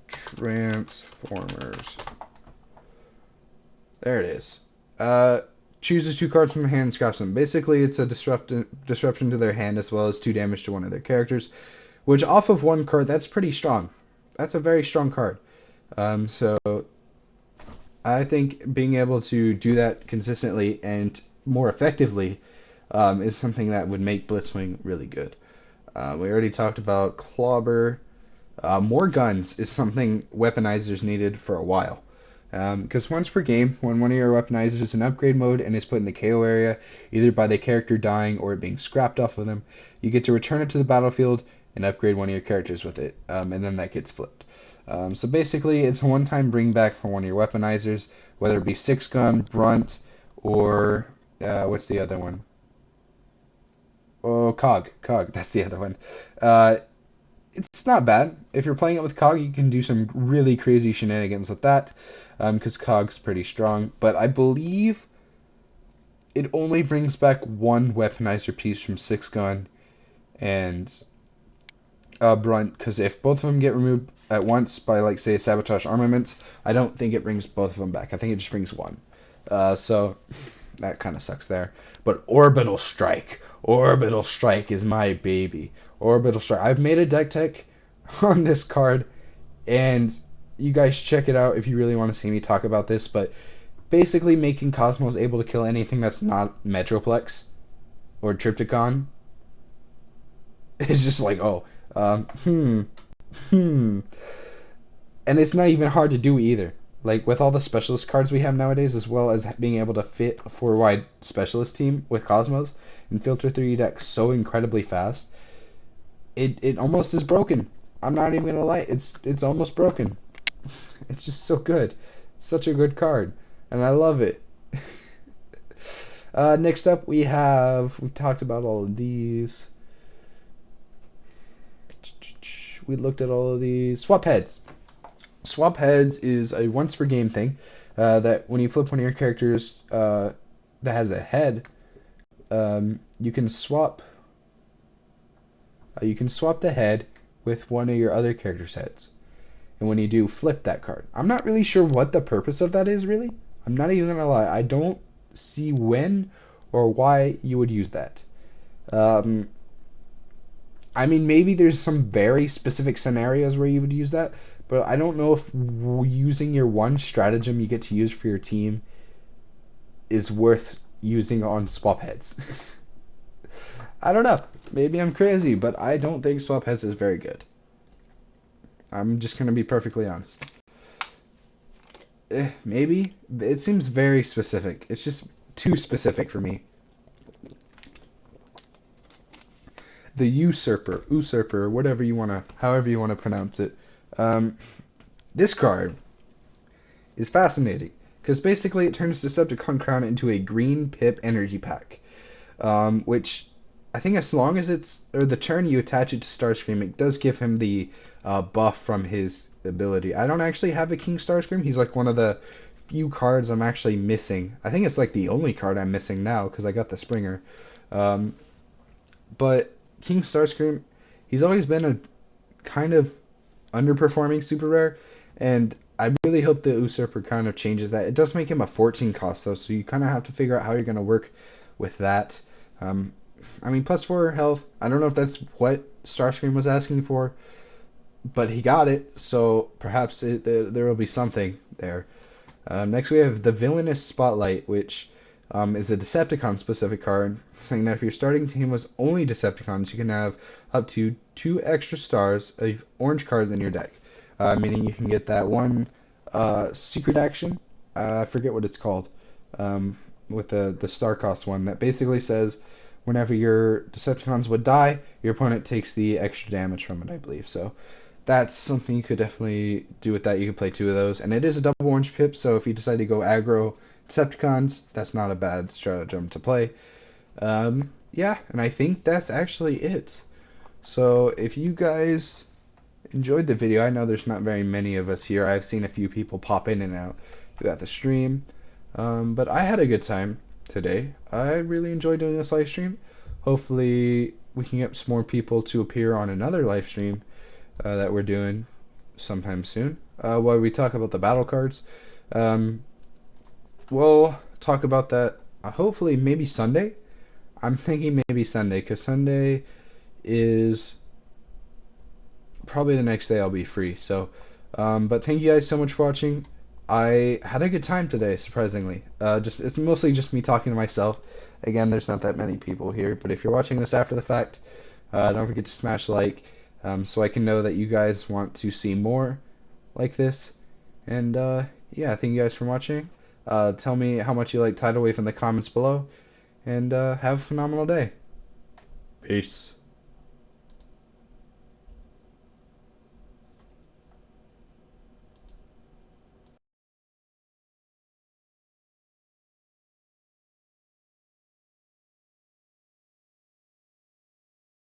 Transformers. There it is. Chooses 2 cards from the hand and scraps them. Basically, it's a disruption to their hand as well as 2 damage to one of their characters, which off of 1 card, that's pretty strong. That's a very strong card. So I think being able to do that consistently and more effectively is something that would make Blitzwing really good. We already talked about Clobber. More guns is something weaponizers needed for a while. Because once per game, when one of your weaponizers is in upgrade mode and is put in the KO area, either by the character dying or it being scrapped off of them, you get to return it to the battlefield and upgrade one of your characters with it, and then that gets flipped. So basically, it's a one-time bring back for one of your weaponizers, whether it be 6-gun, Brunt, or what's the other one? Oh, Cog, that's the other one. Uh, it's not bad. If you're playing it with Cog, you can do some really crazy shenanigans with that, because Cog's pretty strong. But I believe it only brings back 1 weaponizer piece from 6-gun and Brunt, because if both of them get removed at once by, like, say, Sabotage Armaments, I don't think it brings both of them back. I think it just brings 1. So that kind of sucks there. But Orbital Strike. Orbital Strike is my baby. Orbital Strike. I've made a deck tech on this card, and you guys check it out if you really want to see me talk about this, but basically making Cosmos able to kill anything that's not Metroplex or Trypticon is just like, oh, um, hmm, hmm. And it's not even hard to do either. Like, with all the specialist cards we have nowadays, as well as being able to fit a 4-wide specialist team with Cosmos and filter through your deck so incredibly fast, it almost is broken. I'm not even gonna lie, it's almost broken. It's just so good. It's such a good card, and I love it. Next up, we talked about all of these. We looked at all of these. Swap Heads. Swap Heads is a once per game thing that when you flip one of your characters that has a head, you can swap. You can swap the head with one of your other characters' heads, and when you do, flip that card. I'm not really sure what the purpose of that is. Really, I'm not even gonna lie. I don't see when or why you would use that. Um, I mean, maybe there's some very specific scenarios where you would use that, but I don't know if using your one stratagem you get to use for your team is worth using on swap heads. I don't know. Maybe I'm crazy, but I don't think swap heads is very good. I'm just gonna be perfectly honest. Maybe it seems very specific. It's just too specific for me. The usurper, whatever you wanna, however you wanna pronounce it. Um, this card is fascinating because basically it turns Decepticon Crown into a green pip energy pack, which I think as long as it's or the turn you attach it to Starscream, it does give him the buff from his ability. I don't actually have a King Starscream. He's like one of the few cards I'm actually missing. I think it's like the only card I'm missing now because I got the Springer. Um, but King Starscream, he's always been a kind of underperforming super rare, and I really hope the Usurper kind of changes that. It does make him a 14 cost though, so you kind of have to figure out how you're going to work with that. Um, I mean, plus 4 health. I don't know if that's what Starscream was asking for, but he got it, so perhaps there will be something there. Next, we have the Villainous Spotlight, which is a Decepticon specific card, saying that if your starting team was only Decepticons, you can have up to 2 extra stars of orange cards in your deck. Meaning you can get that one secret action. I forget what it's called. With the star cost one that basically says whenever your Decepticons would die, your opponent takes the extra damage from it, I believe. So that's something you could definitely do with that. You could play 2 of those. And it is a double orange pip, so if you decide to go aggro Decepticons, that's not a bad stratagem to play. Yeah, and I think that's actually it. So if you guys enjoyed the video, I know there's not very many of us here. I've seen a few people pop in and out throughout the stream. But I had a good time today. I really enjoyed doing this live stream. Hopefully we can get some more people to appear on another live stream that we're doing sometime soon, while we talk about the battle cards. Um, we'll talk about that hopefully maybe Sunday. I'm thinking maybe Sunday because Sunday is probably the next day I'll be free. So, but thank you guys so much for watching. I had a good time today, surprisingly. Just it's mostly just me talking to myself. Again, there's not that many people here, but if you're watching this after the fact, don't forget to smash like, so I can know that you guys want to see more like this. And yeah, thank you guys for watching. Tell me how much you like Tidal Wave in the comments below, and have a phenomenal day. Peace.